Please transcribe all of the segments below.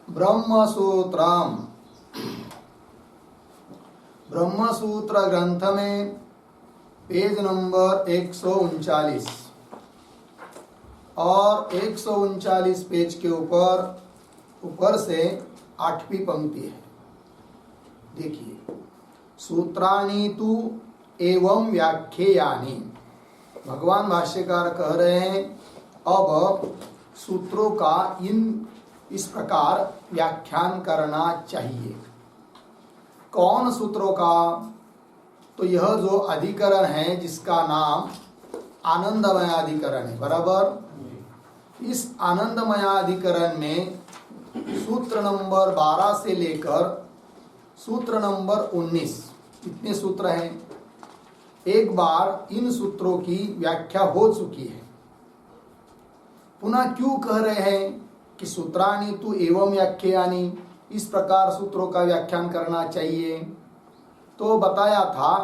ब्रह्मसूत्रम। ब्रह्मसूत्र ग्रंथ में page number 139 और 139 पेज के ऊपर से 8वीं पंक्ति है। देखिए, सूत्राणि तु एवं व्याख्येयानि। भगवान भाष्यकार कह रहे हैं अब सूत्रों का इस प्रकार व्याख्यान करना चाहिए। कौन सूत्रों का? तो यह जो अधिकरण है जिसका नाम आनंदमय अधिकरण है, बराबर। इस आनंदमय अधिकरण में सूत्र नंबर 12 से लेकर सूत्र नंबर 19 कितने सूत्र हैं? एक बार इन सूत्रों की व्याख्या हो चुकी है। पुनः क्यों कह रहे हैं कि सूत्राणि तु एवं व्याख्यानि, इस प्रकार सूत्रों का व्याख्यान करना चाहिए? तो बताया था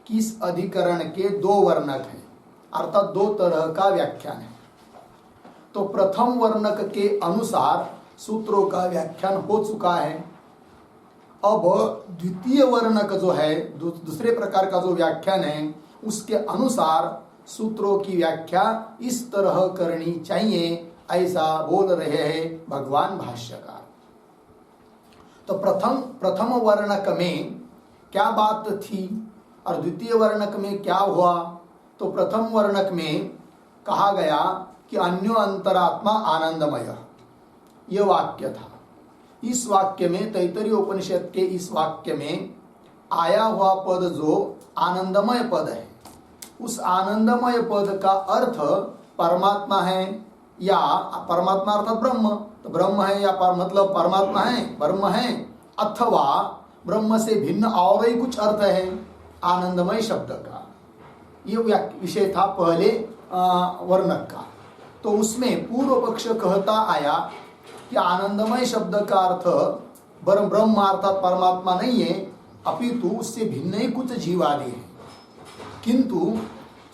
कि इस अधिकरण के 2 वर्णक हैं, अर्थात 2 तरह का व्याख्यान है। तो प्रथम वर्णक के अनुसार सूत्रों का व्याख्यान हो चुका है। अब द्वितीय वर्णक जो है, दूसरे प्रकार का जो व्याख्यान है, उसके अनुसार सूत्रों की व्याख्या इस तरह करनी चाहिए, ऐसा बोल रहे हैं भगवान भाष्यकार। तो प्रथम वर्णक में क्या बात थी और द्वितीय वर्णक में क्या हुआ? तो प्रथम वर्णक में कहा गया कि अन्यो अंतरात्मा आनंदमय, यह वाक्य था। इस वाक्य में, तैत्तरीय उपनिषद के इस वाक्य में आया हुआ पद जो आनंदमय पद है, उस आनंदमय पद का अर्थ परमात्मा है या परमात्मा अर्थात ब्रह्म, तो ब्रह्म है या मतलब परमात्मा है, ब्रह्म है, अथवा ब्रह्म से भिन्न और ही कुछ अर्थ है आनंदमय शब्द का। ये विषय था पहले वर्णक का। तो उसमें पूर्व पक्ष कहता आया कि आनंदमय शब्द का अर्थ ब्रह्म अर्थात परमात्मा नहीं है, अपितु उससे भिन्न ही कुछ जीव आदि है। किंतु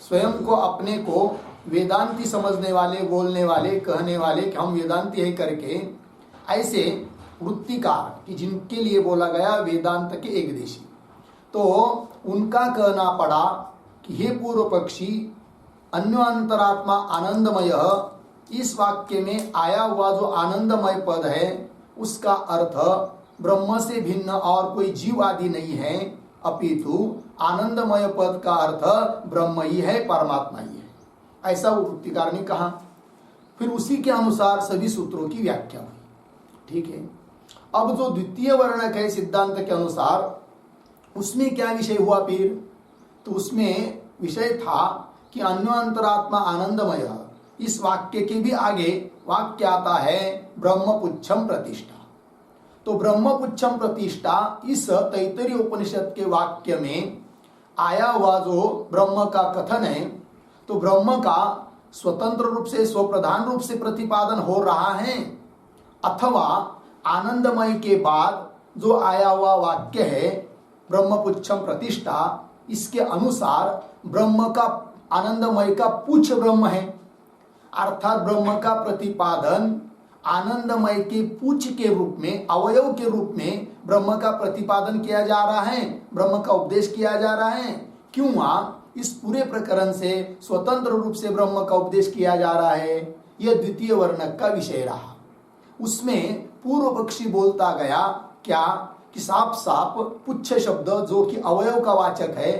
स्वयं को, अपने को वेदांती समझने वाले, बोलने वाले, कहने वाले कि हम वेदांती है करके ऐसे वृत्तिकार कि जिनके लिए बोला गया वेदांत के एकदेशी, तो उनका कहना पड़ा कि हे पूर्व पक्षी, अन्यो अंतरात्मा आनंदमय, इस वाक्य में आया हुआ जो आनंदमय पद है उसका अर्थ ब्रह्म से भिन्न और कोई जीव आदि नहीं है, अपितु आनंदमय पद का अर्थ ब्रह्म ही है, परमात्मा ही है, ऐसा वो वृत्तिकार ने कहा। फिर उसी के अनुसार सभी सूत्रों की व्याख्या हुई। ठीक है। अब जो द्वितीय वर्णक है सिद्धांत के अनुसार, उसमें क्या विषय हुआ फिर? तो उसमें विषय था कि अन्यो अंतरात्मा आनंदमय, इस वाक्य के भी आगे वाक्य आता है ब्रह्मपुच्छम प्रतिष्ठा। तो ब्रह्मपुच्छम प्रतिष्ठा इस तैत्तरीय उपनिषद के वाक्य में आया हुआ जो ब्रह्म का कथन है, तो ब्रह्म का स्वतंत्र रूप से, स्वप्रधान रूप से प्रतिपादन हो रहा है, अथवा आनंदमय के बाद जो आया हुआ वाक्य है ब्रह्मपुच्छम प्रतिष्ठा, इसके अनुसार ब्रह्म का, आनंदमय का पुच्छ ब्रह्म है, अर्थात ब्रह्म का प्रतिपादन आनंदमय के पुच्छ के रूप में, अवयव के रूप में ब्रह्म का प्रतिपादन किया जा रहा है, ब्रह्म का उपदेश किया जा रहा है। क्यों? इस पूरे प्रकरण से स्वतंत्र रूप से ब्रह्म का उपदेश किया जा रहा है। यह द्वितीय वर्णक का विषय रहा। उसमें पूर्व पक्षी बोलता गया क्या कि साफ साफ पुच्छ शब्द जो कि अवयव का वाचक है,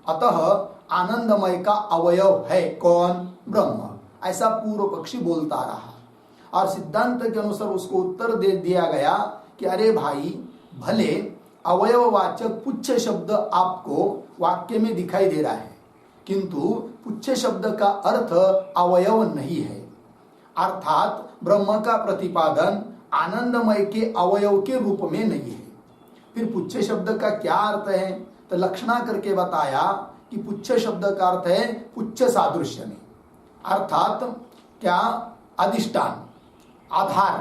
अतः आनंदमय का अवयव है कौन? ब्रह्म, ऐसा पूर्व पक्षी बोलता रहा। और सिद्धांत के अनुसार उसको उत्तर दे दिया गया कि अरे भाई, भले अवयववाचक पुच्छ शब्द आपको वाक्य में दिखाई दे रहा है, किंतु पुच्छ शब्द का अर्थ अवयव नहीं है, अर्थात ब्रह्म का प्रतिपादन आनंदमय के अवयव के रूप में नहीं है। फिर पुच्छ शब्द का क्या अर्थ है? तो लक्षणा करके बताया कि पुच्छ शब्द का अर्थ है पुच्छ सादृश्य में, अर्थात क्या? अधिष्ठान, आधार।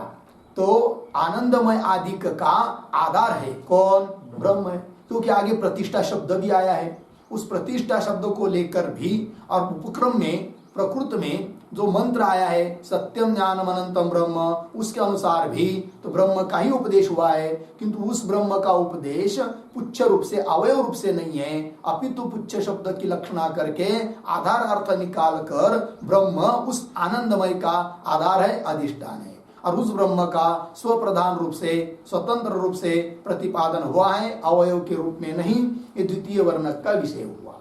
तो आनंदमय आदिक का आधार है कौन? ब्रह्म है। क्योंकि आगे प्रतिष्ठा शब्द भी आया है, उस प्रतिष्ठा शब्द को लेकर भी और उपक्रम में, प्रकृत में जो मंत्र आया है सत्यम ज्ञानम अनंतम ब्रह्म, उसके अनुसार भी तो ब्रह्म का ही उपदेश हुआ है, किंतु उस ब्रह्म का उपदेश पुच्छ रूप से, अवयव रूप से नहीं है, अपितु पुच्छ शब्द की लक्षणा करके आधार अर्थ निकाल कर ब्रह्म उस आनंदमय का आधार है, अधिष्ठान है, और उस ब्रह्म का स्वप्रधान रूप से, स्वतंत्र रूप से प्रतिपादन हुआ है, अवयव के रूप में नहीं। ये द्वितीय वर्ण का विषय हुआ।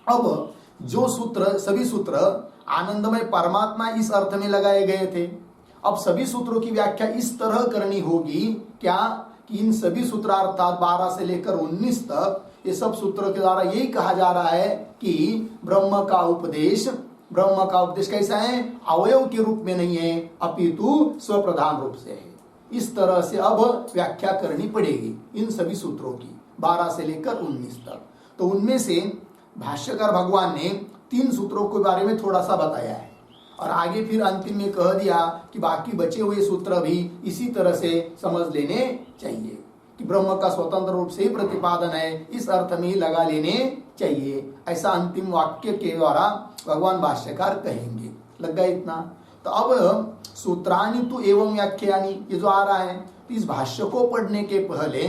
अब जो सूत्र, सभी सूत्र आनंदमय परमात्मा इस अर्थ में लगाए गए थे। अब सभी सूत्रों की व्याख्या इस तरह करनी होगी क्या कि इन सभी सूत्र अर्थात 12 से लेकर 19 तक ये सब सूत्रों के द्वारा यही कहा जा रहा है कि ब्रह्म का उपदेश कैसा है, अवयव के रूप में नहीं है, अपितु स्वप्रधान रूप से है। इस तरह से अब व्याख्या करनी पड़ेगी इन सभी सूत्रों की 12 से लेकर 19 तक। तो उनमें से भाष्यकार भगवान ने 3 सूत्रों के बारे में थोड़ा सा बताया है, और आगे फिर अंतिम में कह दिया कि बाकी बचे हुए सूत्र भी इसी तरह से समझ लेने चाहिए कि ब्रह्म का स्वतंत्र रूप से ही प्रतिपादन है, इस अर्थ में ही लगा लेने चाहिए। ऐसा अंतिम वाक्य के द्वारा भगवान भाष्यकार कहेंगे। लग गया इतना? तो अब सूत्राणि तु एवं व्याख्यानि, ये जो आ रहा है, तो इस भाष्य को पढ़ने के पहले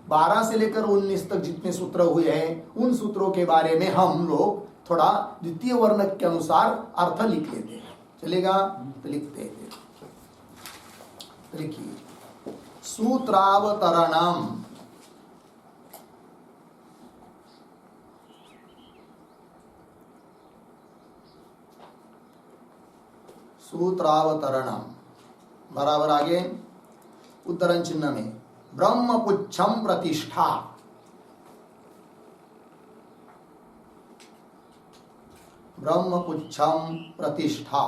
12 से लेकर 19 तक जितने सूत्र हुए हैं उन सूत्रों के बारे में हम लोग थोड़ा द्वितीय वर्ण के अनुसार अर्थ लिख लेते हैं। चलेगा? तो लिखते हैं। लिखिए, सूत्रावतरणम, सूत्रावतरणम बराबर आगे उद्धरण चिन्ह में ब्रह्मपुच्छम प्रतिष्ठा, ब्रह्मपुच्छम प्रतिष्ठा,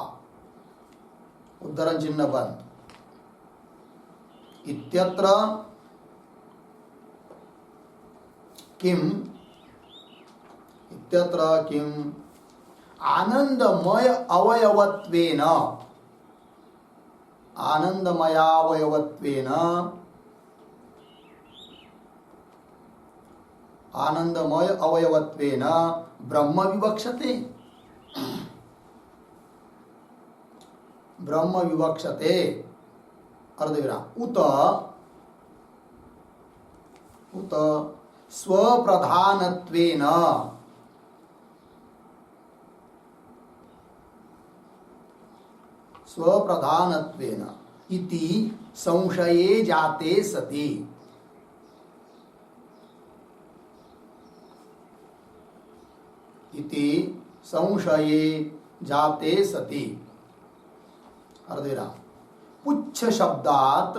उद्धरण चिन्ह बंद, इत्यत्र किम आनंदमय अवयवत्वेन, आनंदमयावयवत्वेन, आनंदमय अवयवत्वेन ब्रह्म विवक्षते, ब्रह्म विवक्षते अर्धविराम उत स्वप्रधानत्वेन, स्वप्रधानत्वेन इति संशये जाते सति, इति संशये जाते सति अर्धविराम पुच्छ शब्दात,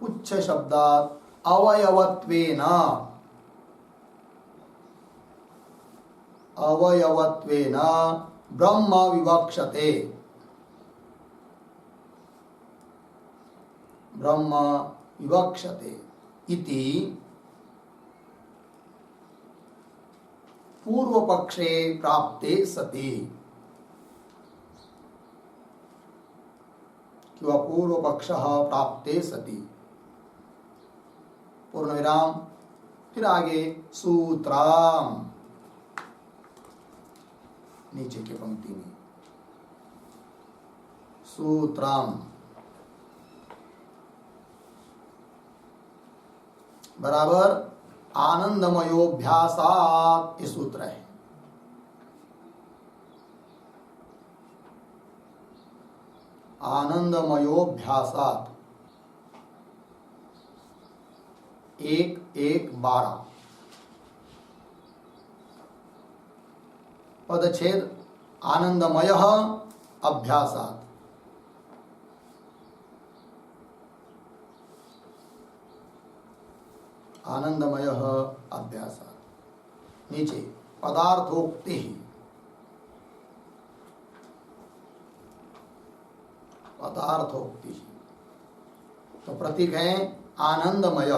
पुच्छ शब्दात अवयवत्वेन, अवयवत्वेन ब्रह्म विवक्षते, ब्रह्म विवक्षते इति पूर्व पक्षे प्राप्ते सति, किंवा पूर्व पक्षः प्राप्ते सति, पूर्ण विराम, फिर आगे सूत्रम, नीचे की पंक्ति में सूत्रम बराबर आनंदमयोभ्यासात्, ये सूत्र है। आनंदमयोभ्यासात् 1:1:12 पदच्छेद आनंदमयः अभ्यासात्, आनंदमयः अभ्यासात्, नीचे पदार्थोक्ति, पदार्थोक्ति, तो प्रतीक है आनंदमय,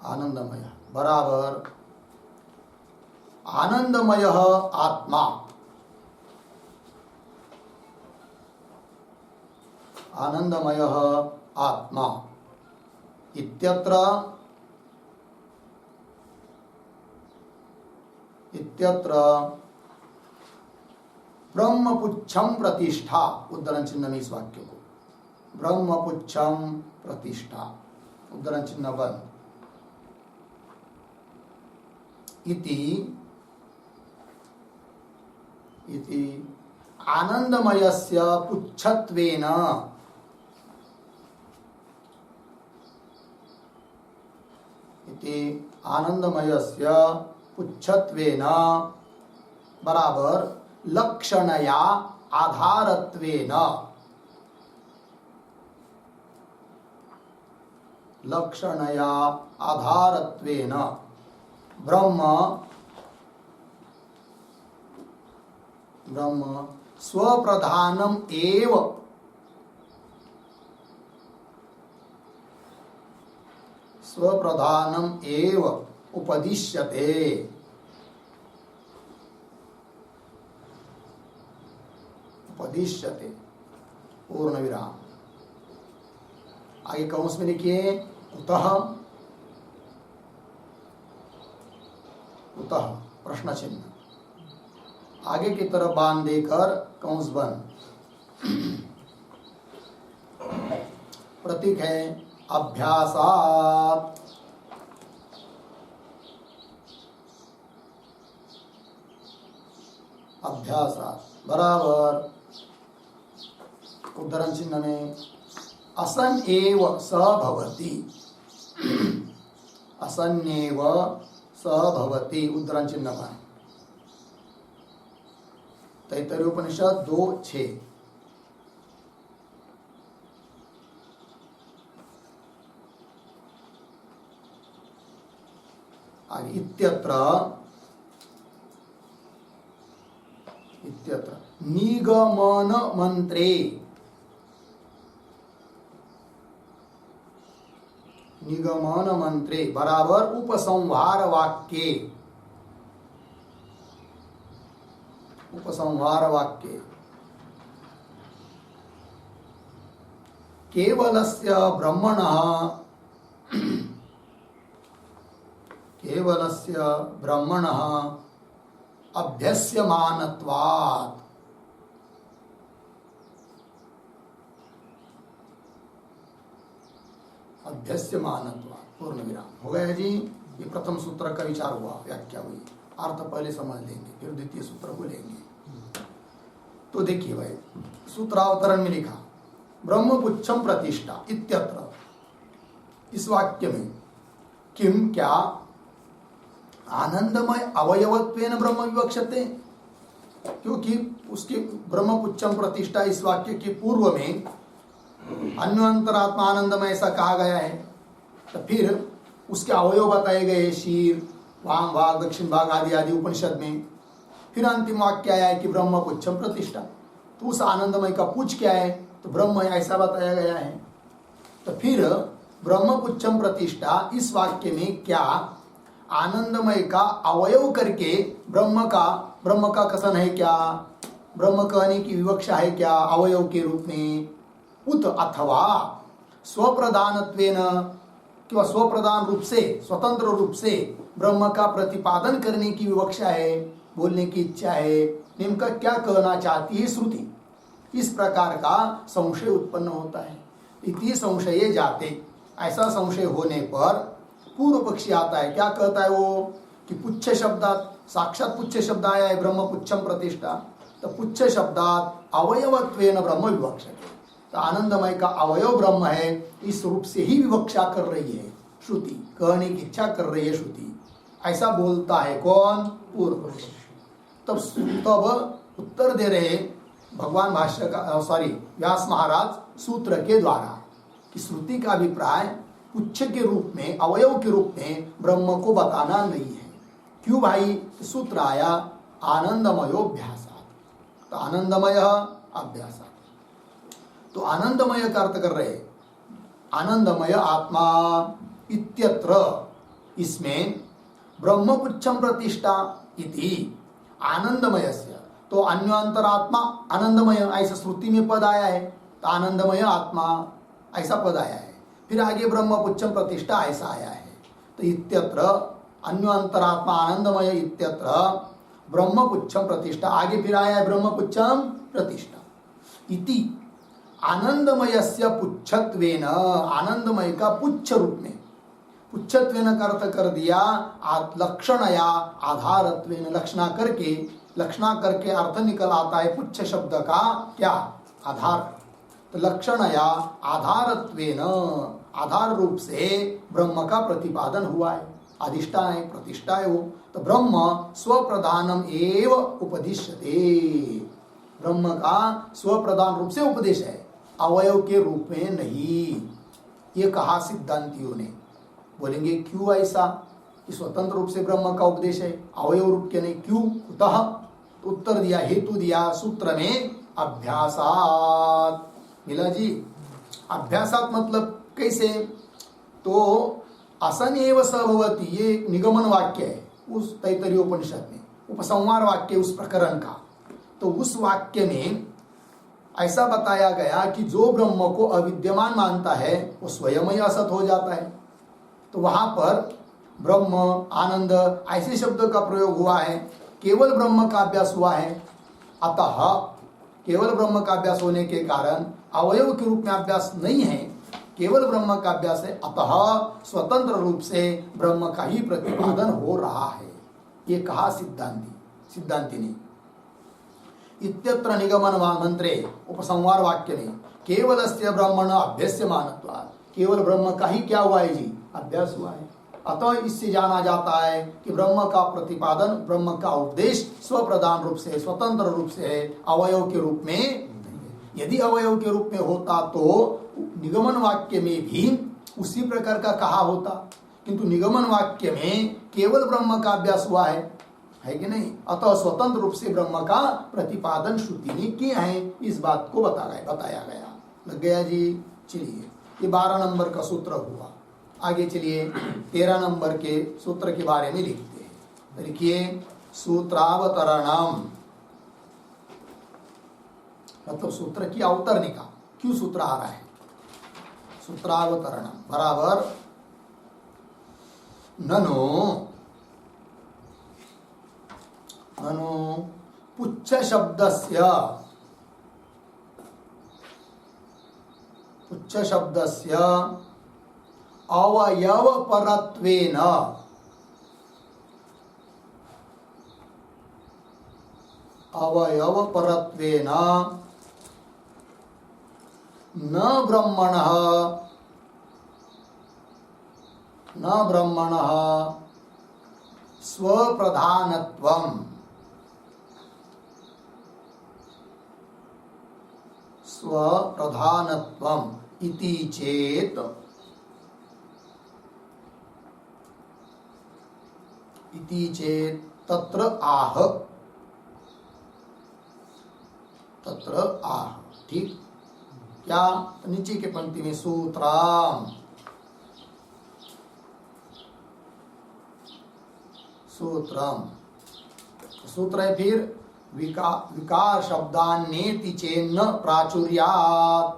आनंदमय बराबर आनंदमय आत्मा, आनंदमय आत्मा इत्यत्र इत्यत्र ब्रह्मपुच्छम प्रतिष्ठा, उद्धरण चिन्ह में इस वाक्य को, ब्रह्मपुच्छम प्रतिष्ठा, उद्धरण चिन्ह बंद, इति आनंदमयस्य पुच्छत्वेन, इति आनंदमयस्य पुच्छत्वेन बराबर लक्षणया आधारत्वेन, लक्षणया आधारत्वेन ब्रह्म स्वप्रधानम एव, स्वप्रधानम एव उपदिश्यते, उपदिश्यते, पूर्ण विराम। आगे कौंस में लिखिए कुतः, कुतः प्रश्न चिन्ह, आगे की तरफ बांध देकर कौंस बंद। प्रतीक है अभ्यासात्, अभ्यासात् बराबर उद्धरण चिन्ह में असन एव स भवति, असन्नेव स भवति, उद्धरण चिन्ह में तैत्तरीय उपनिषद 2:6। इत्यत्र, इत्यत्र निगमन मंत्रे, निगमन मंत्रे बराबर उपसंहार वाक्ये, उपसंहार वाक्ये केवलस्य ब्रह्मणः, केवलस्य ब्रह्मणः अभ्यस्यमानत्वात्, अभ्यस्यमानत्वात्, पूर्ण विराम। हो गया जी, ये प्रथम सूत्र का विचार हुआ, व्याख्या हुई, अर्थ पहले समझ लेंगे, फिर द्वितीय सूत्र को लेंगे। तो देखिए भाई, सूत्रावतरण में लिखा ब्रह्मपुच्छम प्रतिष्ठा इत्यत्र, इस वाक्य में किम क्या आनंदमय अवयवत्वेन ब्रह्म विवक्षते, क्योंकि उसके ब्रह्मपुच्छम प्रतिष्ठा इस वाक्य के पूर्व में अन्योंतरात्मा आनंदमय ऐसा कहा गया है, तो फिर उसके अवयव बताए गए, शीर, वाम भाग, दक्षिण भाग आदि आदि उपनिषद में। फिर अंतिम वाक्य आया है कि ब्रह्मपुच्छम प्रतिष्ठा, तो उस आनंदमय का पुच्छ क्या है, तो ब्रह्म ऐसा बताया गया है। तो फिर ब्रह्मपुच्छम प्रतिष्ठा इस वाक्य में क्या आनंदमय का अवयव करके ब्रह्म का कथन है क्या, ब्रह्म कहने की विवक्षा है क्या अवयव के रूप में, उत अथवा स्वप्रधानत्वेन, कि वह स्वप्रधान रूप से, स्वतंत्र रूप से ब्रह्म का प्रतिपादन करने की विवक्षा है, बोलने की इच्छा है, निम्न क्या कहना चाहती है श्रुति, इस प्रकार का संशय उत्पन्न होता है। इति संशये जाते, ऐसा संशय होने पर पूर्व पक्षी आता है, क्या कहता है वो कि पुच्छ शब्दात, साक्षात पुच्छ शब्द आया है ब्रह्म पुच्छम प्रतिष्ठा, तो पुच्छ शब्दात अवयवत्वेन ब्रह्म विवक्षते, तो आनंदमय का अवयव ब्रह्म है, इस रूप से ही विवक्षा कर रही है श्रुति, कहने की इच्छा कर रही है श्रुति, ऐसा बोलता है कौन, पूर्व पक्षी। तब उत्तर दे रहे भगवान भाष्य का, सॉरी व्यास महाराज सूत्र के द्वारा, कि श्रुति का अभिप्राय पुच्छ के रूप में, अवयव के रूप में ब्रह्म को बताना नहीं है। क्यों भाई, सूत्र आया आनंदमयोभ्यासात्, तो आनंदमय अभ्यासात्, तो आनंदमय का अर्थ कर रहे आनंदमय आत्मा इत्यत्र, इसमें ब्रह्मपुच्छम प्रतिष्ठा इति आनंदमयस्य, तो अन्योंतरात्मा आनंदमय ऐसा श्रुति में पद आया है, तो आनंदमय आत्मा ऐसा पद आया है। फिर आगे ब्रह्मपुच्छम प्रतिष्ठा ऐसा आया है, तो इत्यत्र अन्यो अंतरात्मा आनंदमय इत्यत्र ब्रह्मपुच्छम प्रतिष्ठा, आगे फिर आया है ब्रह्मपुच्छम प्रतिष्ठा इति आनंदमयस्य पुच्छत्वेन, आनंदमय का पुच्छ रूप में, पुच्छत्वेन का अर्थ कर दिया लक्षणया आधारत्वेन, लक्षणा करके अर्थ निकल आता है पुच्छ शब्द का क्या, आधार। तो लक्षणया आधारत्वेन, आधार रूप से ब्रह्म का प्रतिपादन हुआ है, अधिष्ठान है, प्रतिष्ठा है वो। तो ब्रह्म स्वप्रधानम एव उपदिश्यते, ब्रह्म का स्वप्रधान रूप से उपदेश है, अवयव के रूप में नहीं। ये कहा सिद्धांतियों ने। बोलेंगे क्यों ऐसा कि स्वतंत्र रूप से ब्रह्म का उपदेश है, अवयव रूप के नहीं, क्यों, कुतः? तो उत्तर दिया, हेतु दिया सूत्र में, अभ्यासात। मिला जी, अभ्यासात मतलब कैसे? तो असनेव स भवति, ये निगमन वाक्य है उस तैत्तरीय उपनिषद में, उपसंहार वाक्य उस प्रकरण का। तो उस वाक्य में ऐसा बताया गया कि जो ब्रह्म को अविद्यमान मानता है वो स्वयं ही असत हो जाता है। तो वहां पर ब्रह्म, आनंद ऐसे शब्द का प्रयोग हुआ है, केवल ब्रह्म का अभ्यास हुआ है। अतः केवल ब्रह्म का अभ्यास होने के कारण अवयव के रूप में अभ्यास नहीं है, केवल ब्रह्म का अभ्यास है। अतः स्वतंत्र रूप से ब्रह्म का ही प्रतिपादन हो रहा है, ये कहा सिद्धांति ने। इत्यत्र निगमन मंत्रे, उपसंहार वाक्य में, केवलस्य ब्रह्मण अभ्यस्यमानत्वात्, केवल ब्रह्म का ही क्या हुआ है जी, अभ्यास हुआ है। अतः इससे जाना जाता है कि ब्रह्म का प्रतिपादन, ब्रह्म का उपदेश स्वप्रधान रूप से, स्वतंत्र रूप से है, अवयव के रूप में। यदि अवयव के रूप में होता तो निगमन वाक्य में भी उसी प्रकार का कहा होता, किंतु निगमन वाक्य में केवल ब्रह्म का अभ्यास हुआ है कि नहीं? अतः स्वतंत्र रूप से ब्रह्म का प्रतिपादन श्रुति ने किया है, इस बात को बताया गया। लग गया जी? चलिए, ये 12 नंबर का सूत्र हुआ। आगे चलिए 13 नंबर के सूत्र के बारे में लिखते हैं। लिखिए, सूत्रावतरणम, मतलब सूत्र की अवतरणिका, क्यों सूत्र आ रहा है? सूत्रावतरणम बराबर ननु पुच्छ शब्दस्य अवयव परत्वेन, न ब्रह्मणः स्वप्रधानत्वम् इति चेत तत्र आह। ठीक क्या? नीचे के पंक्ति में सूत्र है, फिर विकार शब्दान्येति चेन्न प्राचुर्यात्,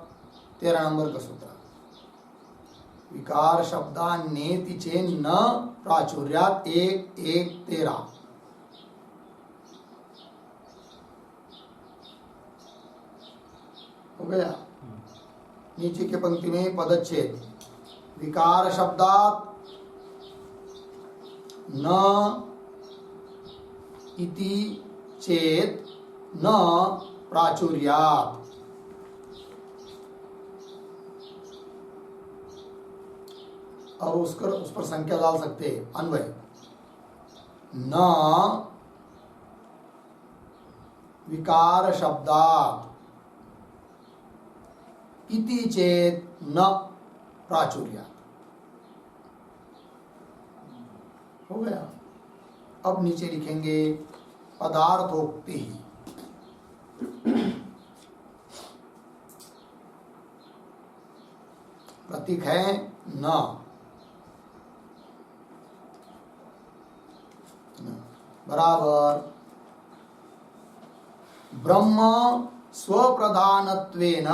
13 नंबर का सूत्र। विकार शब्दान्येति चेन्न प्राचुर्यात्, 1:1:13। हो गया? नीचे के पंक्ति में पदच्छेद, विकार शब्दात् न इति चेत न प्राचुर्यात्। और उस पर संख्या डाल सकते हैं, अन्वय, न विकार शब्दात् इति चेत न प्राचुर्यात्। हो गया? अब नीचे लिखेंगे पदार्थोक्ति। प्रतीक है न, बराबर ब्रह्म स्वप्रधानत्वेन,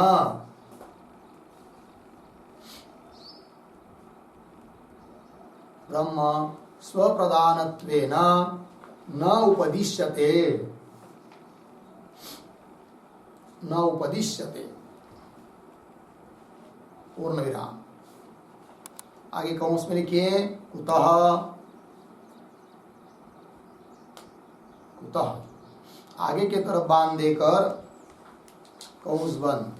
ब्रह्म स्वप्रधानत्वेन न उपदिश्यते, न उपदिश्यते। पूर्ण विराम। आगे कौंस में लिखिए कुतः, कुतः आगे की तरफ बांध देकर कौंस बंद।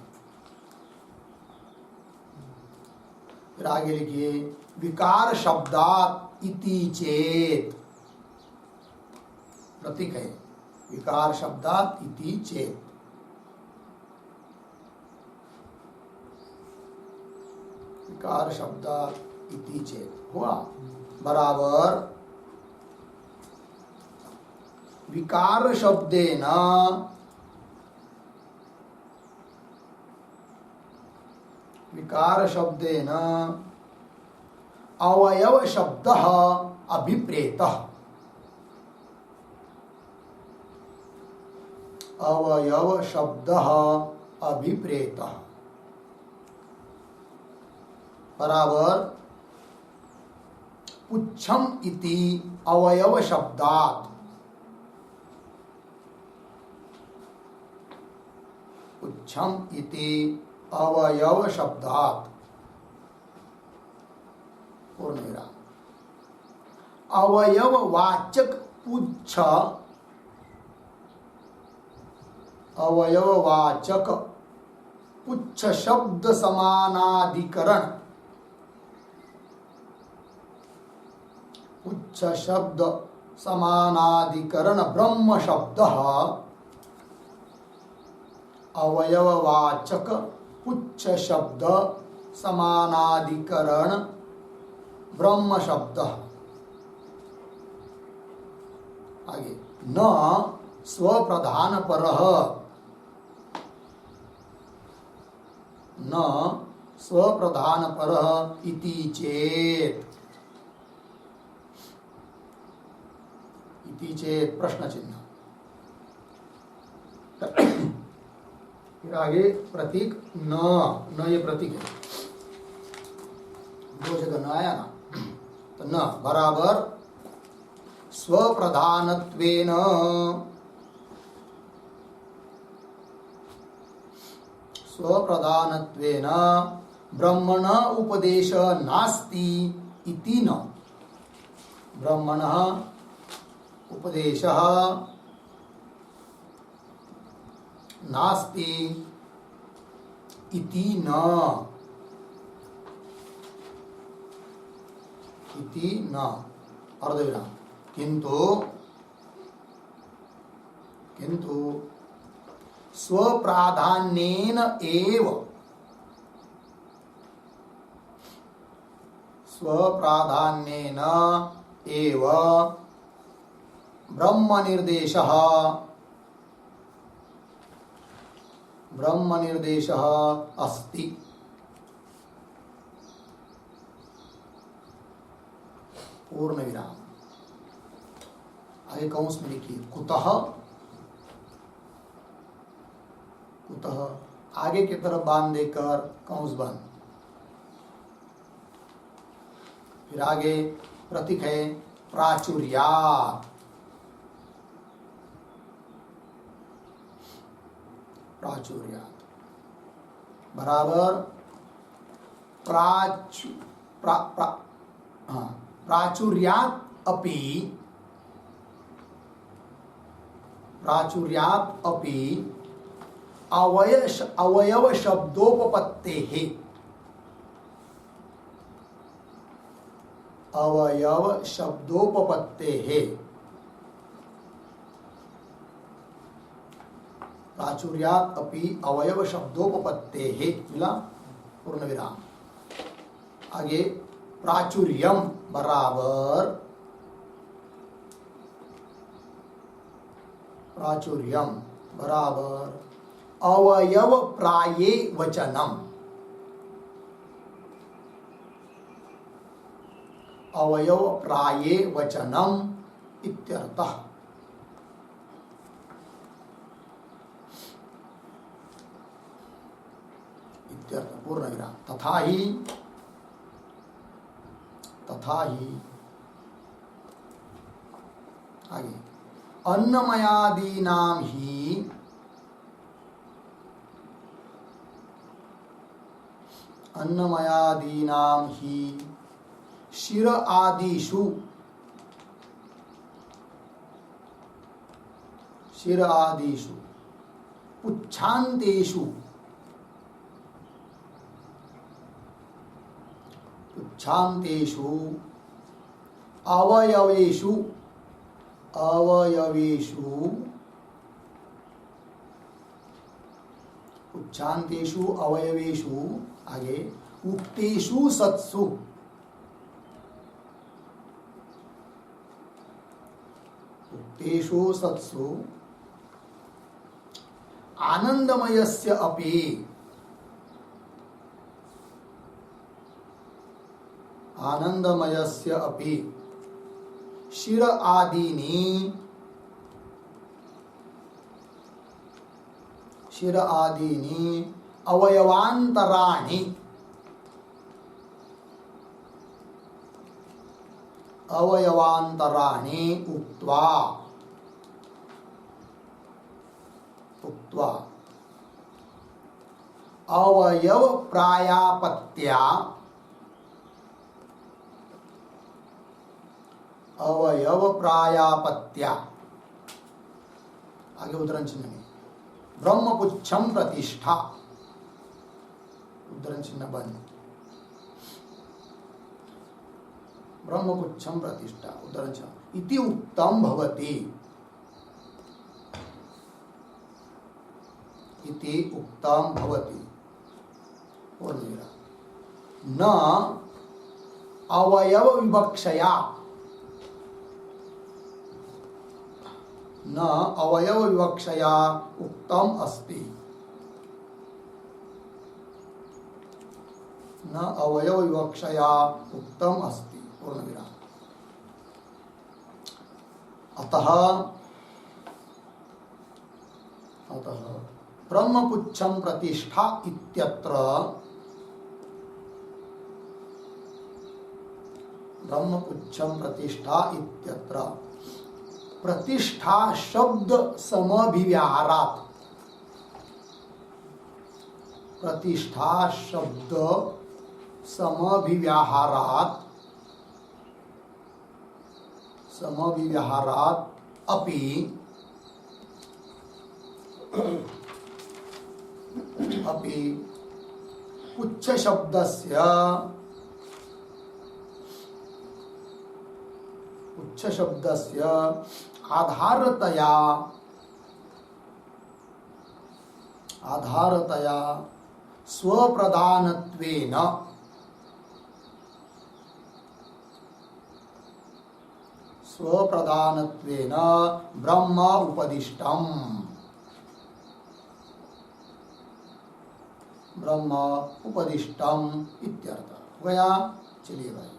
फिर आगे लिखिए विकार शब्दात इति चेत, प्रतीक है विकार शब्दात इति चेत। विकार शब्दात इति चेत हुआ बराबर विकार शब्देन, विकार शब्देन अवयव शब्दः अभिप्रेतः, अवयव शब्दः अभिप्रेतः बराबर पुच्छम इति अवयव शब्दात्, पुच्छम इति अवयव शब्दात् पूर्ण विराम। अवयव वाचक पुच्छ, अवयव वाचक पुच्छ शब्द समानाधिकरण, पुच्छ शब्द समानाधिकरण ब्रह्म शब्दः, अवयववाचक पुच्छ शब्द समानाधिकरण ब्रह्म शब्द। आगे न स्वप्रधान परः, न स्वप्रधान परः इति चेत, इति चेत प्रश्न चिन्ह। फिर आगे प्रतीक न, न ये प्रतीक है, दो जगह न आया ना, तो न बराबर स्वप्रधानत्वेन, स्वप्रधानत्वेन ब्रह्मण उपदेश नास्ति इति न, ब्रह्मण उपदेशः नास्ति इति न, इति न अर्धविराम। किंतु, किंतु स्वप्राधान्येन एव, स्वप्राधान्येन एव ब्रह्म निर्देशः, ब्रह्म निर्देशः अस्ति। पूर्ण विराम। आगे कौंस में लिखिए कुतः, कुतः आगे की तरफ बांध देकर कौंस बंद। फिर आगे प्रतीक है प्राचुर्यात्, प्राचुर्यात् बराबर प्राचुर्यात् अपि, प्राचुर्यात् अपि अवयव शब्दोपपत्तेः, अवयव शब्दोपपत्तेः, प्राचुर्यात् अपि अवयव शब्दोपपत्तेः मिला पूर्ण विराम। आगे प्राचुर्यम बराबर, प्राचुर्यम बराबर अवयव प्राये वचनम, अवयव प्राये वचनम इत्यर्थः। इत्यर्थ पूर्ण विराम। तथा ही, तथा ही आगे अन्नमयादीनां ही शिर आदिषु पुच्छान्तेषु अवयवेषु पुच्छान्तेषु अवयवेषु आगे उक्तेषु सत्सु आनंदमयस्य अपि शिर आदीनि अवयवान्तराणि उक्त्वा अवयव प्रायापत्या आगे उद्धरण चिन्ह में ब्रह्मपुच्छम प्रतिष्ठा, उद्धरण चिन्ह बंद, ब्रह्मपुच्छम प्रतिष्ठा उद्धरण चिन्ह इति उक्तम भवति, और मेरा न अवयव विवक्षया उक्तम अस्ति, पूर्ण विराम। अतः ब्रह्मपुच्छम प्रतिष्ठा इत्यत्र प्रतिष्ठा शब्द समभिव्याहारात्, अपि पुच्छ शब्दस्य आधारतया स्वप्रधानत्वेन ब्रह्म उपदिष्टम्, इत्यर्थ हो गया। चलिए भाई,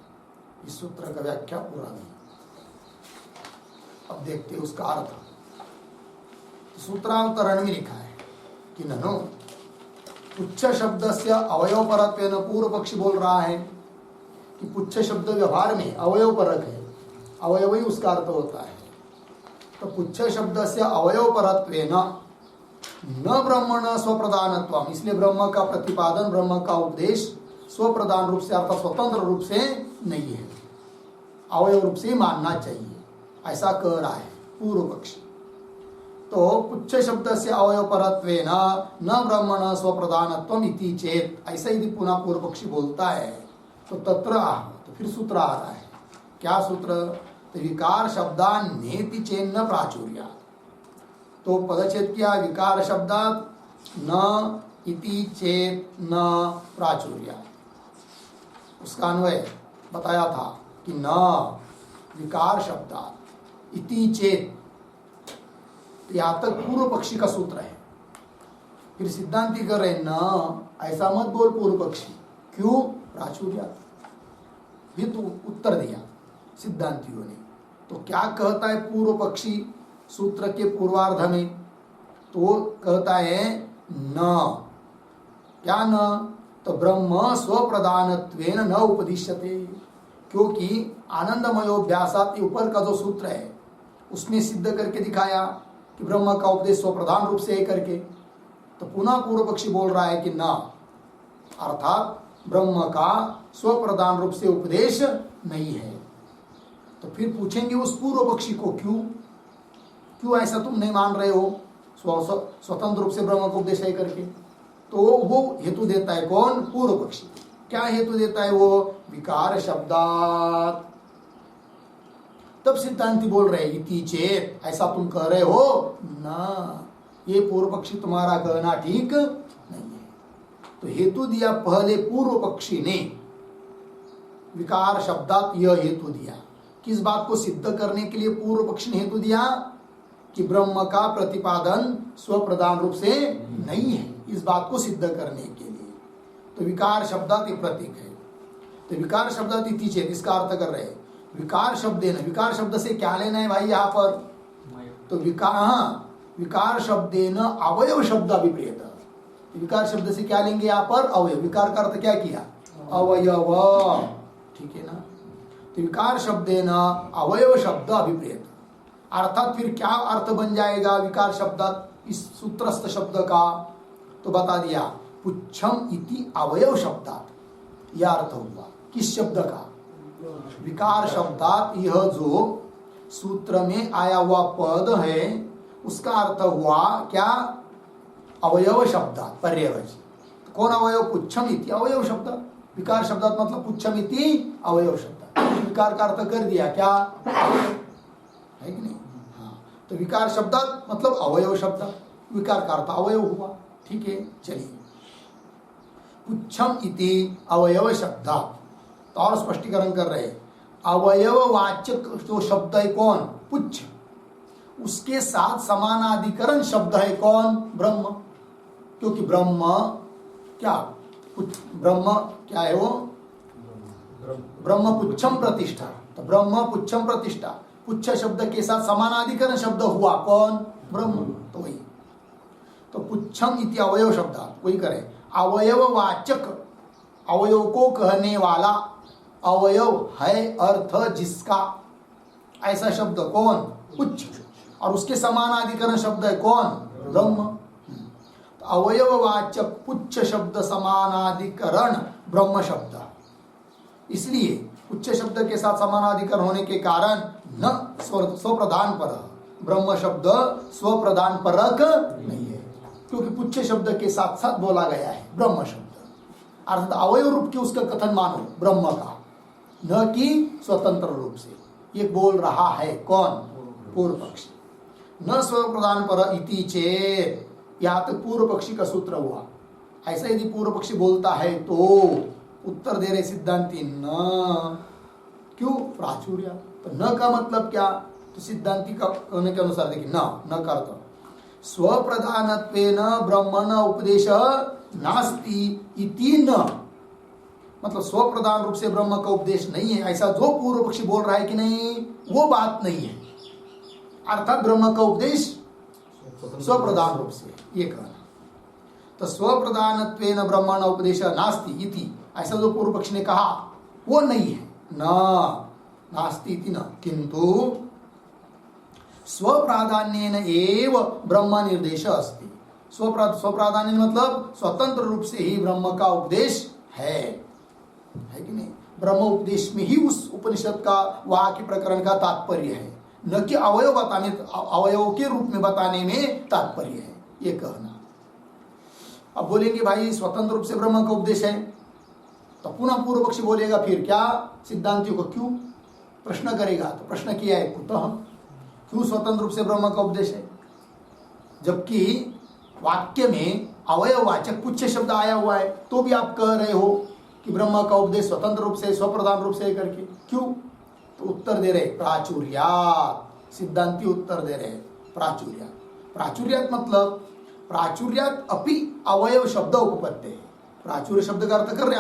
इस सूत्र का व्याख्या पूरा नहीं, अब देखते हैं उसका अर्थ। सूत्रांतरण में लिखा है कि ननु पुच्छ शब्द से अवयव परत्वेन, पूर्व पक्षी बोल रहा है कि पुच्छ शब्द व्यवहार में अवयव परक है, अवयव ही उसका अर्थ होता है। तो पुच्छ शब्द से अवयव परत्वेन न ब्रह्मण स्वप्रधानत्वम, इसलिए ब्रह्म का प्रतिपादन, ब्रह्म का उपदेश स्वप्रधान रूप से अर्थात स्वतंत्र रूप से नहीं है, अवयव रूप से मानना चाहिए, ऐसा कह रहा है पूर्व पक्षी। तो पुच्छ शब्द से अवयव परत्वेन न ब्रह्मण स्वप्रधानत्वम इति चेत, ऐसा यदि पुनः पूर्व पक्षी बोलता है तो तत्र तो फिर सूत्र आ रहा है। क्या सूत्र? तो विकार शब्दान नेति चेन्न प्राचुर्यात्, तो पदच्छेद किया विकार शब्दात न इति चेत न प्राचुर्यात्, उसका अन्वय बताया था कि न विकार शब्दात इति चेत, यहाँ तक पूर्व पक्षी का सूत्र है। फिर सिद्धांति कर रहे न, ऐसा मत बोल पूर्व पक्षी, क्यों? प्राचुर्यात्, भी तो उत्तर दिया सिद्धांतियों ने। तो क्या कहता है पूर्व पक्षी सूत्र के पूर्वार्ध में? तो कहता है न, क्या न? तो ब्रह्म स्वप्रधानत्वेन न उपदिश्यते, क्योंकि आनंदमयोभ्यासात ऊपर का जो सूत्र है उसने सिद्ध करके दिखाया कि ब्रह्म का उपदेश स्वप्रधान रूप से है करके, तो पुनः पूर्व पक्षी बोल रहा है कि ना, अर्थात ब्रह्म का स्वप्रधान रूप से उपदेश नहीं है। तो फिर पूछेंगे उस पूर्व पक्षी को, क्यों ऐसा तुम नहीं मान रहे हो स्वतंत्र रूप से ब्रह्म का उपदेश है करके। तो वो हेतु देता है कौन? पूर्व पक्षी। क्या हेतु देता है वो? विकार शब्दात। तब सिद्धांति बोल रहे इति चेत, ऐसा तुम कह रहे हो ना, ये पूर्व पक्षी तुम्हारा कहना ठीक नहीं है। तो हेतु दिया पहले पूर्व पक्षी ने, विकार शब्दात यह हेतु दिया। किस बात को सिद्ध करने के लिए पूर्व पक्षी ने हेतु दिया? कि ब्रह्म का प्रतिपादन स्वप्रधान रूप से नहीं है, इस बात को सिद्ध करने के लिए। तो विकार शब्दात एक प्रतीक है। तो विकार शब्दात इति चेत, इसका अर्थ कर रहे हैं विकार शब्द है। विकार शब्द से क्या लेना है भाई यहाँ पर? तो विकार शब्देन अवयव शब्द अभिप्रेत। विकार शब्द से क्या लेंगे यहाँ पर? अवयव। विकार का अर्थ क्या किया? अवयव, ठीक है ना। तो विकार शब्देन अवयव शब्द अभिप्रेत, अर्थात फिर क्या अर्थ बन जाएगा विकार शब्द इस सूत्रस्थ शब्द का? तो बता दिया, पुच्छम इति अवयव शब्दात, यह अर्थ हुआ। किस शब्द का? विकार शब्दात। यह जो सूत्र में आया हुआ पद है उसका अर्थ हुआ क्या? अवयव शब्दात, पर्यायवाची। तो कौन अवयव? पुच्छम इति अवयव शब्द। विकार शब्दात मतलब पुच्छम इति अवयव शब्द। विकार का अर्थ कर दिया क्या? है कि नहीं? हाँ, तो विकार शब्दात मतलब अवयव शब्द, विकार का अर्थ अवयव हुआ। ठीक है, चलिए। पुच्छम इति अवयव शब्दात, तो और स्पष्टीकरण कर रहे हैं। अवयववाचक जो शब्द है कौन? पुच्छ। उसके साथ समानाधिकरण शब्द है कौन? ब्रह्म। क्योंकि ब्रह्म क्या? ब्रह्म क्या है वो? ब्रह्म पुच्छम प्रतिष्ठा। तो ब्रह्म पुच्छम प्रतिष्ठा, पुच्छ शब्द के साथ समानाधिकरण शब्द हुआ कौन? ब्रह्म। तो वही, तो पुच्छम इति अवयव शब्द, वही करे। अवयववाचक, अवयव को कहने वाला, अवयव है अर्थ जिसका, ऐसा शब्द कौन? पुच्छ। और उसके समानाधिकरण शब्द है कौन? ब्रह्म। तो अवयववाचक पुच्छ शब्द समानाधिकरण ब्रह्म शब्द, इसलिए पुच्छ शब्द के साथ समानाधिकरण होने के कारण न स्वप्रधान पर, ब्रह्म शब्द स्वप्रधान परक नहीं है, क्योंकि पुच्छ शब्द के साथ साथ बोला गया है ब्रह्म शब्द। अर्थात अवयव रूप की उसका कथन मानो ब्रह्म का, न कि स्वतंत्र रूप से। ये बोल रहा है कौन? पूर्व पक्षी। न स्वप्रधान पर इति चेत, यहाँ तक पूर्व पक्षी का सूत्र हुआ। ऐसा यदि पूर्व पक्षी बोलता है तो उत्तर दे रहे सिद्धांति न। क्यों? प्राचुर्य। तो न का मतलब क्या? तो सिद्धांति का कहने के अनुसार देखिए, न का अर्थ स्वप्रधानत्वेन ब्रह्मण उपदेश नास्ति इति न, मतलब स्वप्रधान रूप से ब्रह्म का उपदेश नहीं है, ऐसा जो पूर्व पक्षी बोल रहा है कि नहीं, वो बात नहीं है। अर्थात ब्रह्म का उपदेश स्वप्रधान रूप से, ये कहना। तो स्वप्रधानत्वेन ब्रह्मण उपदेश नास्ति इति, ऐसा जो पूर्व पक्षी ने कहा वो नहीं है। नास्ति इति न, किंतु स्वप्राधान्येन एव ब्रह्म निर्देश अस्ति। स्वप्राधान्य मतलब स्वतंत्र रूप से ही ब्रह्म का उपदेश है कि नहीं? ब्रह्म उपदेश में ही उस उपनिषद का, वाक्य प्रकरण का तात्पर्य है, न कि अवयव बताने, अवयव के रूप में बताने में तात्पर्य है, ये कहना। अब बोलेंगे भाई स्वतंत्र रूप से ब्रह्म का उपदेश है, तो पुनः पूर्व पक्षी बोलेगा फिर क्या? सिद्धांतियों को क्यों प्रश्न करेगा? तो प्रश्न किया है, कुतः, क्यों स्वतंत्र रूप से ब्रह्म का उपदेश है, जबकि वाक्य में अवयववाचक पुच्छ शब्द आया हुआ है, तो भी आप कह रहे हो कि ब्रह्म का उपदेश स्वतंत्र रूप से, स्वप्रधान रूप से करके। क्यों? तो उत्तर दे रहे प्राचुर्यात। सिद्धांति उत्तर दे रहे प्राचुर्यात। प्राचुर्यात मतलब प्राचुर्यात अपि अवयव शब्द उपपत्ति है। प्राचुर्य शब्द का अर्थ कर रहे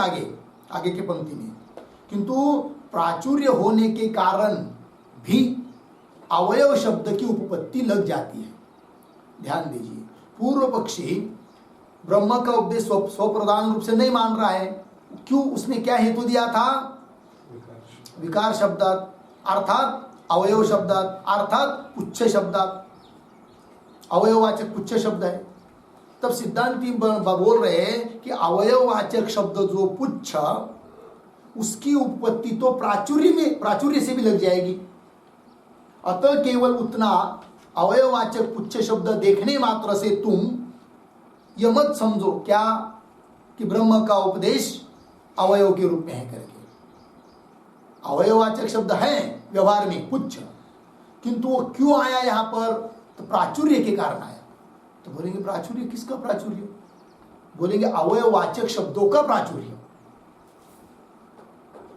आगे की पंक्ति में, किंतु प्राचुर्य होने के कारण भी अवयव शब्द की उपपत्ति लग जाती है। ध्यान दीजिए, पूर्व पक्षी ब्रह्म का उपदेश स्वप्रधान रूप से नहीं मान रहा है। क्यों? उसने क्या हेतु दिया था? विकार शब्द, अर्थात अवयव शब्दात अर्थात पुच्छ शब्दात, अवयववाचक पुच्छ शब्द है। तब सिद्धांती बोल रहे हैं कि अवयववाचक शब्द जो पुच्छ, उसकी उत्पत्ति तो प्राचुर्य से भी लग जाएगी। अतः केवल उतना अवयववाचक पुच्छ शब्द देखने मात्र से तुम यह मत समझो क्या कि ब्रह्म का उपदेश अवयव के रूप में है करके। अवयववाचक शब्द है व्यवहार में पुच्छ, किंतु वो क्यों आया यहां पर, तो प्राचुर्य के कारण आया। तो बोलेंगे प्राचुर्य किसका प्राचुर्य, बोलेंगे अवयववाचक शब्दों का प्राचुर्य।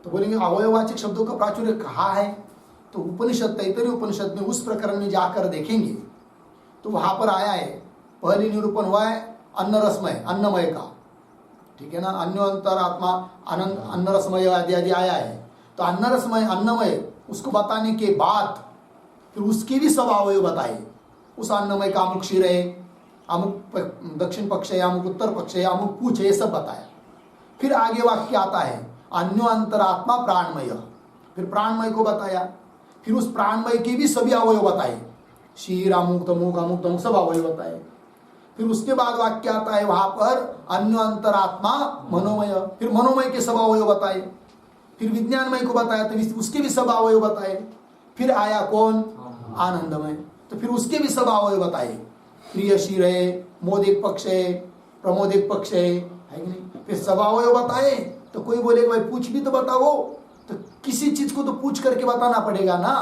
तो बोलेंगे अवयववाचक शब्दों का प्राचुर्य कहाँ है, तो उपनिषद तैतरीय उपनिषद में उस प्रकरण में जाकर देखेंगे तो वहां पर आया है। पहले निरूपण हुआ है अन्न रसमय, अन्नमय का, ठीक है ना, अन्योंतरात्मा आनंद अन्न रसमय आदि आदि आया है। तो अन्न रसमय अन्नमय उसको बताने के बाद फिर उसके भी सब अवयव बताए। उस अन्नमय का अमुक शिर है, अमुक दक्षिण पक्ष है, अमुक उत्तर पक्ष है, अमुक पूछ है, ये सब बताया। फिर आगे वाक्य आता है अन्यो अंतरात्मा प्राणमय, फिर प्राणमय को बताया। फिर उस प्राणमय के भी सभी अवयव बताए, शीर अमुक तमुक अमुक तमुक सब अवयव बताए। फिर उसके बाद वाक्य आता है वहां पर अन्यो अंतरात्मा मनोमय, फिर मनोमय के सब अवयव बताए। फिर विज्ञानमय को बताया तो उसके भी सब अवयव बताए। फिर आया कौन, आनंदमय, तो फिर उसके भी सब अवयव बताए। प्रिय शीर है, मोदिक पक्ष है, प्रमोदिक पक्ष है कि नहीं, फिर सब अवयव बताए। तो कोई बोलेगा भाई पूछ भी तो बताओ, तो किसी चीज को तो पूछ करके बताना पड़ेगा ना।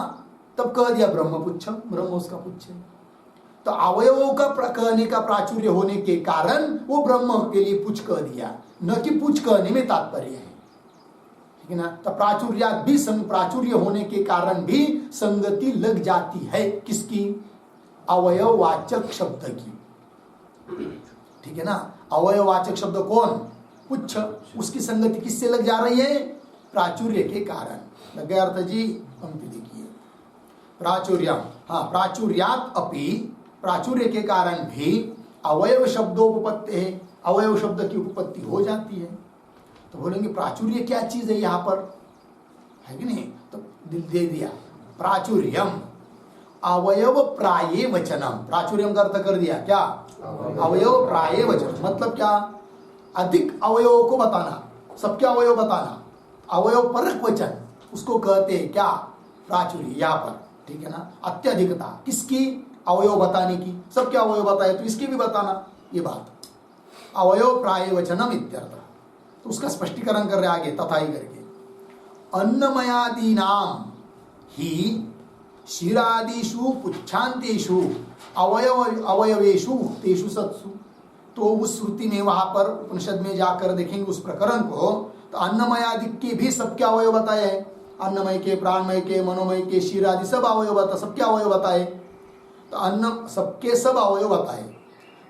तब कह दिया ब्रह्म पुच्छ, ब्रह्म उसका पुच्छ है। तो अवयवों का कहने का प्राचुर्य होने के कारण वो ब्रह्म के लिए पुच्छ कह दिया, न कि पुच्छ कहने में तात्पर्य है, ठीक है ना। तो प्राचुर्य होने के कारण भी संगति लग जाती है, किसकी, अवयववाचक शब्द की, ठीक है ना। अवयववाचक शब्द कौन, पुच्छ, उसकी संगति किससे लग जा रही है, प्राचुर्य के कारण। लगे अर्थ जी, पंक्ति देखिए, प्राचुर्य, हाँ प्राचुर्यात अपि, प्राचुर्य के कारण भी अवयव शब्दोपपत्ति है, अवयव शब्द की उपपत्ति हो जाती है। तो बोलेंगे प्राचुर्य क्या चीज है यहां पर, है कि नहीं, तो दे दिया प्राचुर्यम अवयव प्राये वचनम। प्राचुर्यम का अर्थ कर दिया क्या, अवयव प्राये वचन, मतलब क्या, अधिक अवयवों को बताना, सबके अवयव बताना, अवयव परक वचन उसको कहते हैं क्या, प्राचुर्य यहाँ पर, ठीक है ना। अत्यधिकता किसकी, अवयव बताने की, सबके अवयव बताए तो इसके भी बताना, ये बात अवयव प्राय वचनम इत्यर्थ। तो उसका स्पष्टीकरण कर रहे आगे, तथा ही करके अन्नमयादीनाम ही शिरादिषु पुच्छांतेषु अवयवेषु उक्तेषु सत्सु। तो उस श्रुति में वहां पर उपनिषद में जाकर देखेंगे उस प्रकरण को, तो अन्नमयादि के भी सबके अवयव बताए हैं, अन्नमय के, प्राणमय के, मनोमय के, शीर आदि सब अवयव बता, सबके अवयव बताए। तो अन्न सबके सब अवयव बताए।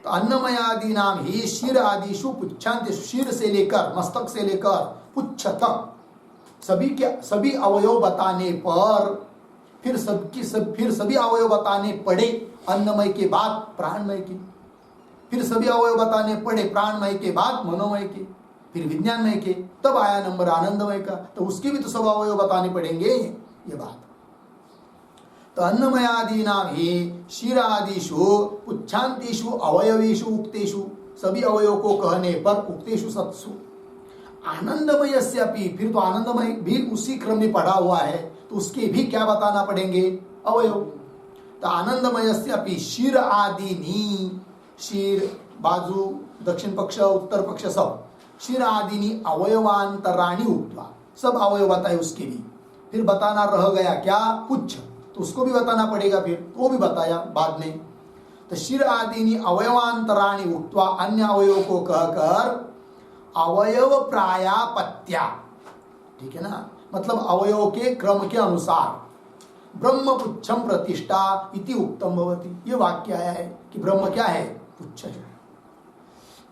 तो अन्नमयादि नाम ही शीर आदिशु पुच्छांत, शीर से लेकर मस्तक से लेकर पुच्छ तक सभी अवयव बताने पर फिर सभी अवयव बताने पड़े अन्नमय के बाद प्राणमय के, फिर सभी अवयव बताने पड़े प्राणमय के बाद मनोमय के, फिर विज्ञानमय के, तब आया नंबर आनंदमय का। तो उसके भी तो सब अवयव बताने पड़ेंगे, ये बात। तो अन्नमयादि नाम ही क्षीरादिषु पुच्छांतिषु अवयवेषु उक्तेषु, सभी अवयव को कहने पर उक्तेषु सत्सु। आनंदमय से अपि, फिर तो आनंदमय भी उसी क्रम में पढ़ा हुआ है, तो उसके भी क्या बताना पड़ेंगे, अवयव। तो आनंदमय से अपि क्षीर आदिनी, क्षीर बाजू दक्षिण पक्ष उत्तर पक्ष सब, क्षीर आदिनी अवयवांतराणी उक्त्वा, सब अवयव बताए उसके भी। फिर बताना रह गया क्या, पुच्छ, तो उसको भी बताना पड़ेगा, फिर वो भी बताया बाद में। तो क्षीर आदिनी अवयवांतराणी उक्त्वा, अन्य अवयव को कहकर अवयव प्रायापत्या, ठीक है ना, मतलब अवयव के क्रम के अनुसार ब्रह्म पुच्छम प्रतिष्ठा इति उक्तम भवति। ये वाक्य आया है कि ब्रह्म क्या है, पुच्छ है,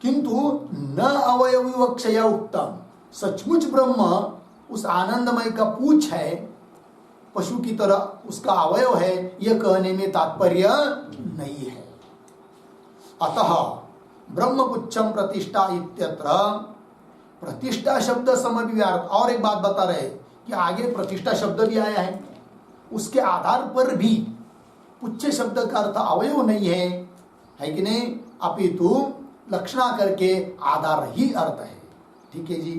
किंतु न अवयव विवक्षया उत्तम। सचमुच ब्रह्म उस आनंदमय का पूछ है, पशु की तरह उसका अवयव है, यह कहने में तात्पर्य नहीं है। अतः ब्रह्म पुच्छम प्रतिष्ठा इत्यत्र, प्रतिष्ठा शब्द समभिव्यार्थ। और एक बात बता रहे कि आगे प्रतिष्ठा शब्द भी आया है, उसके आधार पर भी पुच्छ शब्द का अर्थ अवयव नहीं है कि नहीं, अपितु लक्षणा करके आधार ही अर्थ है। ठीक है जी।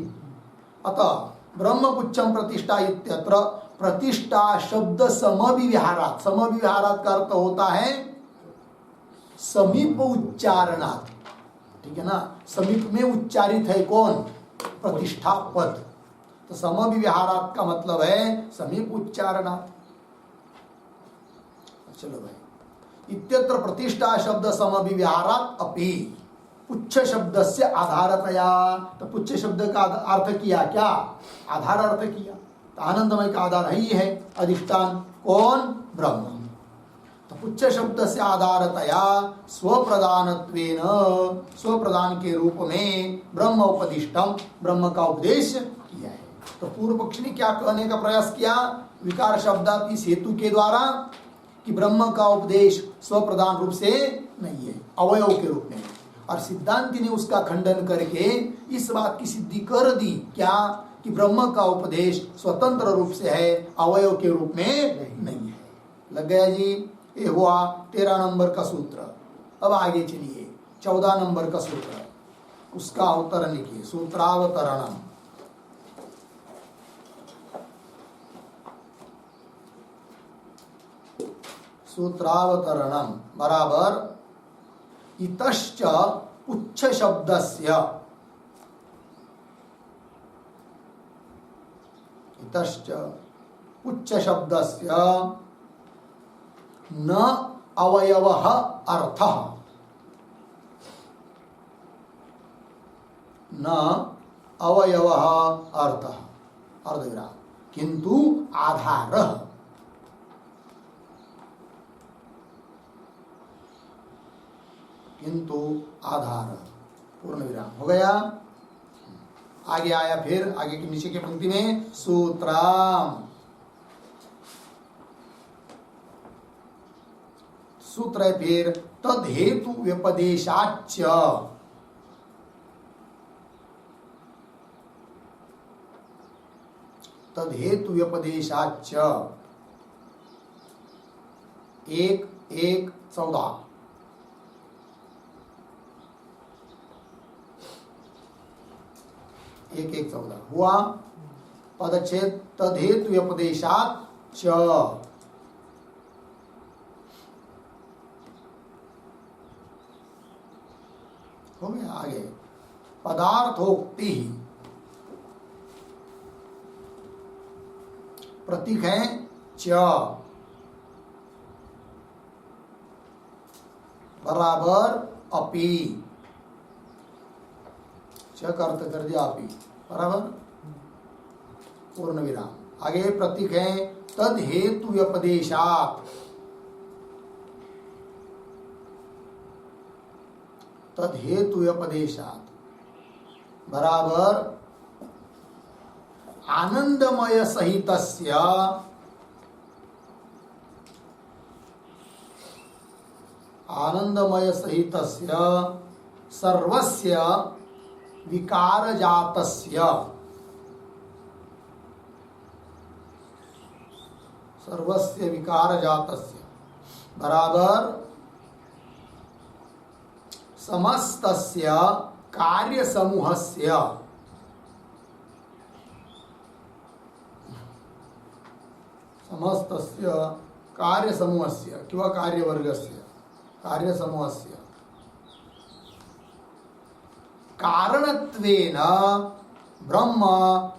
अतः ब्रह्म पुच्छम प्रतिष्ठा इत्यत्र प्रतिष्ठा शब्द समविहारात, समविहारात का अर्थ होता है समीप उच्चारणात्। ठीक है ना, समीप में उच्चारित है कौन? प्रतिष्ठा पद। तो समविहारात का मतलब है समीप उच्चारणात्। चलो भाई, इत्यत्र प्रतिष्ठा शब्द समविहारात अपि पुच्छ शब्द से आधारतया। तो पुच्छ शब्द का अर्थ किया क्या? आधार अर्थ किया। तो आनंदमय का आधार ही है, अधिष्ठान कौन? ब्रह्म। तो पुच्छ शब्द से आधारतया स्वप्रधानत्वेन, स्वप्रधान के रूप में ब्रह्म उपदिष्टम, ब्रह्म का उपदेश किया है। तो पूर्व पक्ष ने क्या कहने का प्रयास किया? विकार शब्दात इस हेतु के द्वारा कि ब्रह्म का उपदेश स्वप्रधान रूप से नहीं है, अवयव के रूप में। और सिद्धांति ने उसका खंडन करके इस बात की सिद्धि कर दी क्या? कि ब्रह्म का उपदेश स्वतंत्र रूप से है, अवयव के रूप में नहीं है। लग गया जी? ये हुआ 13 नंबर का सूत्र। अब आगे चलिए 14 नंबर का सूत्र, उसका अवतरण लिखिए। सूत्रावतरणम। सूत्रावतरणम बराबर इतश्च पुच्छ शब्दस्य, इतश्च पुच्छ शब्दस्य न अवयवः अर्थः, न अवयवः अर्थः, अर्धविराम, किंतु आधारः। किंतु आधार, पूर्ण विराम हो गया। आगे आया फिर आगे के नीचे के पंक्ति में सूत्राम। सूत्र है फिर तद हेतु व्यपदेशाच्च, तद हेतु व्यपदेशाच्च 1:1:14। 1:1:14 हुआ पदच्छेद तद हेतु व्यपदेशाच्च। हो गया। आगे पदार्थोक्ति, प्रतीक है च बराबर अपि, च का अर्थ कर दिया अपि बराबर पूर्ण विराम। आगे प्रतीक है तद हेतु व्यपदेशात्, तद हेतु व्यपदेशात् बराबर आनंदमय सहितस्य, आनंदमय सहितस्य सर्वस्य विकारजातस्य, सर्वस्य विकारजातस्य बराबर समस्तस्य कार्यसमूहस्य, समस्तस्य कार्यसमूहस्य किंवा कार्यवर्गस्य, कार्यसमूहस्य कारणत्वेन ब्रह्म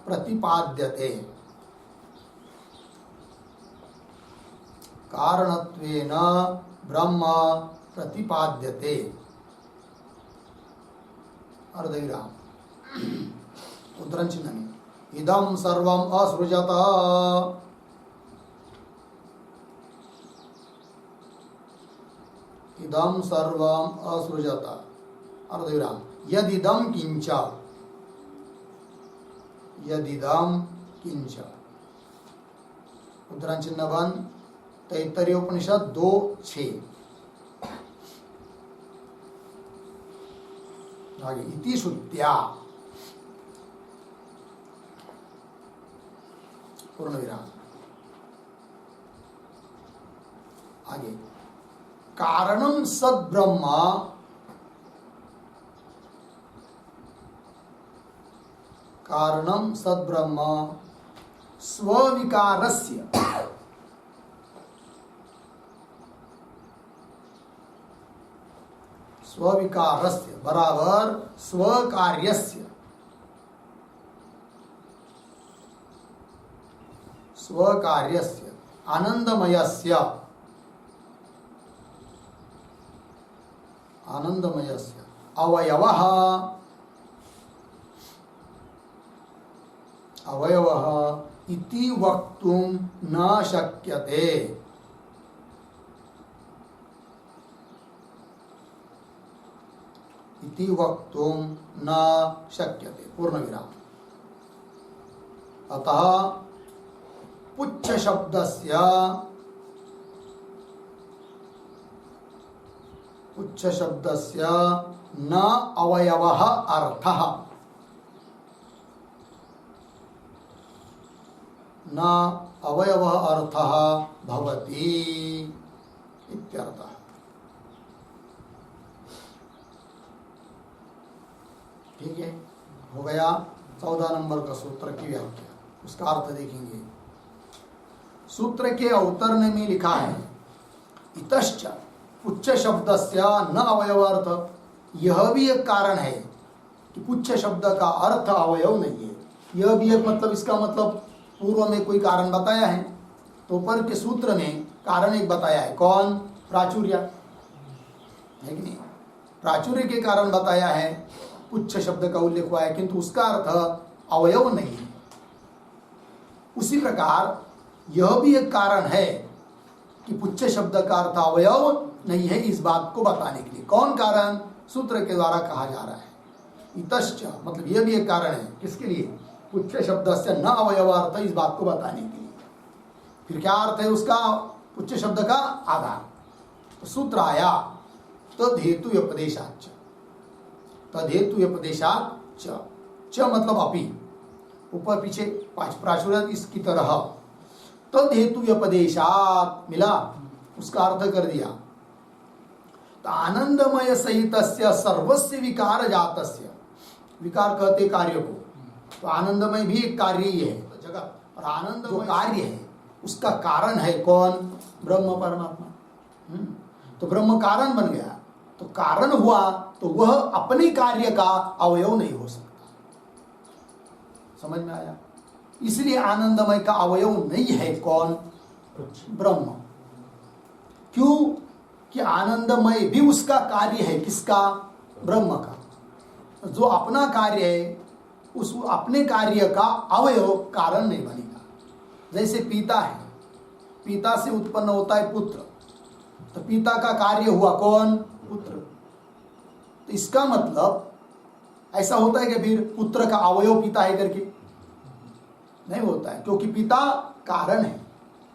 प्रतिपाद्यते, कारणत्वेन ब्रह्म प्रतिपाद्यते, अर्धविराम उद्धरण चिन्ह में इदं सर्वम् असृजत, इदं सर्वम् असृजत, अर्धविराम यदिदं किंच, यदिदं किंच, उद्धरण चिन्ह बंद। तैत्तरीय उपनिषद 2:6। आगे इति श्रुत्या पूर्ण विराम। आगे कारणम सद ब्रह्म, कारणम सद ब्रह्म स्वविकारस्य, स्वविकारस्य बराबर स्वकार्यस्य, स्वकार्यस्य आनंदमयस्य, आनंदमयस्य अवयवः, अवयवः इति वक्तुं न शक्यते, इति वक्तुं न शक्यते पूर्ण विराम। अतः पुच्छ शब्दस्य, पुच्छ शब्दस्य न अवयवः अर्थः, न अवयवः अर्थः भवति इत्यर्थः। ठीक है, हो गया 14 नंबर का सूत्र की व्याख्या। उसका अर्थ देखेंगे। सूत्र के अवतरण में लिखा है इतश्च पुच्छ शब्दस्य न अवयव अर्थ। यह भी एक कारण है कि पुच्छ शब्द का अर्थ अवयव नहीं है। यह भी एक मतलब, इसका मतलब पूर्व में कोई कारण बताया है तो ऊपर के सूत्र में कारण एक बताया है। कौन? प्राचुर्य है कि नहीं? प्राचुर्य के कारण बताया है, पुच्छ शब्द का उल्लेख हुआ है, किंतु उसका अर्थ अवयव नहीं है। उसी प्रकार यह भी एक कारण है कि पुच्छ शब्द का अर्थ अवयव नहीं है, इस बात को बताने के लिए। कौन कारण? सूत्र के द्वारा कहा जा रहा है। इतश्च मतलब यह भी एक कारण है, किसके लिए? पुच्छ शब्द से न अवयव अर्थ, इस बात को बताने के लिए। फिर क्या अर्थ है उसका? पुच्छ शब्द का आधार। तो सूत्र आया तद्धेतु व्यपदेशाच्च, तद्धेतु व्यपदेशाच्च, च मतलब अपि, ऊपर पीछे प्राचुर्य इसकी तरह। तद्धेतु व्यपदेशात् मिला, उसका अर्थ कर दिया। तो आनंदमय सहितस्य सर्वस्य विकार जातस्य, विकार कहते कार्य को, तो आनंदमय भी एक कार्य ही है तो जगत, और आनंद जो कार्य है उसका कारण है कौन? ब्रह्म परमात्मा। तो ब्रह्म कारण बन गया, तो कारण हुआ तो वह अपने कार्य का अवयव नहीं हो सकता। समझ में आया? इसलिए आनंदमय का अवयव नहीं है कौन? ब्रह्म। क्यों? कि आनंदमय भी उसका कार्य है, किसका? ब्रह्म का। जो अपना कार्य है उस अपने कार्य का अवयव कारण नहीं बनेगा। जैसे पिता है, पिता से उत्पन्न होता है पुत्र, तो पिता का कार्य हुआ कौन? पुत्र। तो इसका मतलब ऐसा होता है कि फिर पुत्र का अवयव पिता है करके? नहीं होता है, क्योंकि पिता कारण है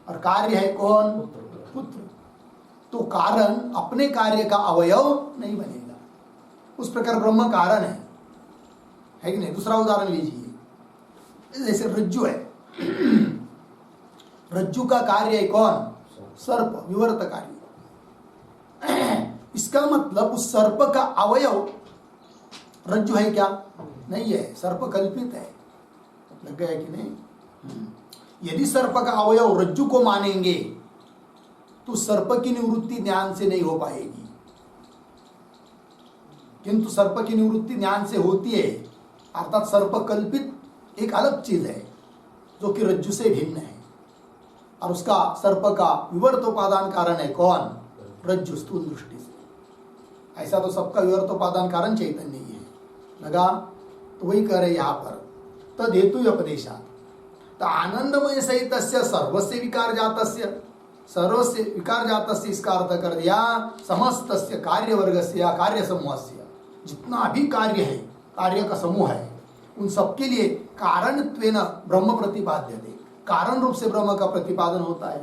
और कार्य है कौन? पुत्र। तो कारण अपने कार्य का अवयव नहीं बनेगा। उस प्रकार ब्रह्म कारण है कि नहीं? दूसरा उदाहरण लीजिए, जैसे रज्जु है, रज्जु का कार्य है कौन? सर्प, विवर्त कार्य। इसका मतलब उस सर्प का अवयव रज्जु है क्या? नहीं है, सर्प कल्पित है। लग गया कि नहीं? यदि सर्प का अवयव रज्जु को मानेंगे तो सर्प की निवृत्ति ज्ञान से नहीं हो पाएगी, किंतु सर्प की निवृत्ति ज्ञान से होती है। अर्थात सर्प कल्पित एक अलग चीज है जो कि रज्जु से भिन्न है, और उसका सर्प का विवर्तोपादान कारण है कौन? रज्जु, स्थूल दृष्टि से। ऐसा तो सबका विवर्तोपादान कारण चैतन्य ही है। लगा? तो वही कह रहे यहां पर तद्धेतु व्यपदेशात्। तो आनंदमय सहितस्य सर्वस्य विकार जातस्य, सर्वस्य विकार जातस्य इसका अर्थ कर दिया समस्तस्य कार्य वर्गस्य या कार्य समूहस्य, जितना भी कार्य है, कार्य का समूह है, उन सबके लिए कारणत्वेन ब्रह्म प्रतिपाद्यते, कारण रूप से ब्रह्म का प्रतिपादन होता है।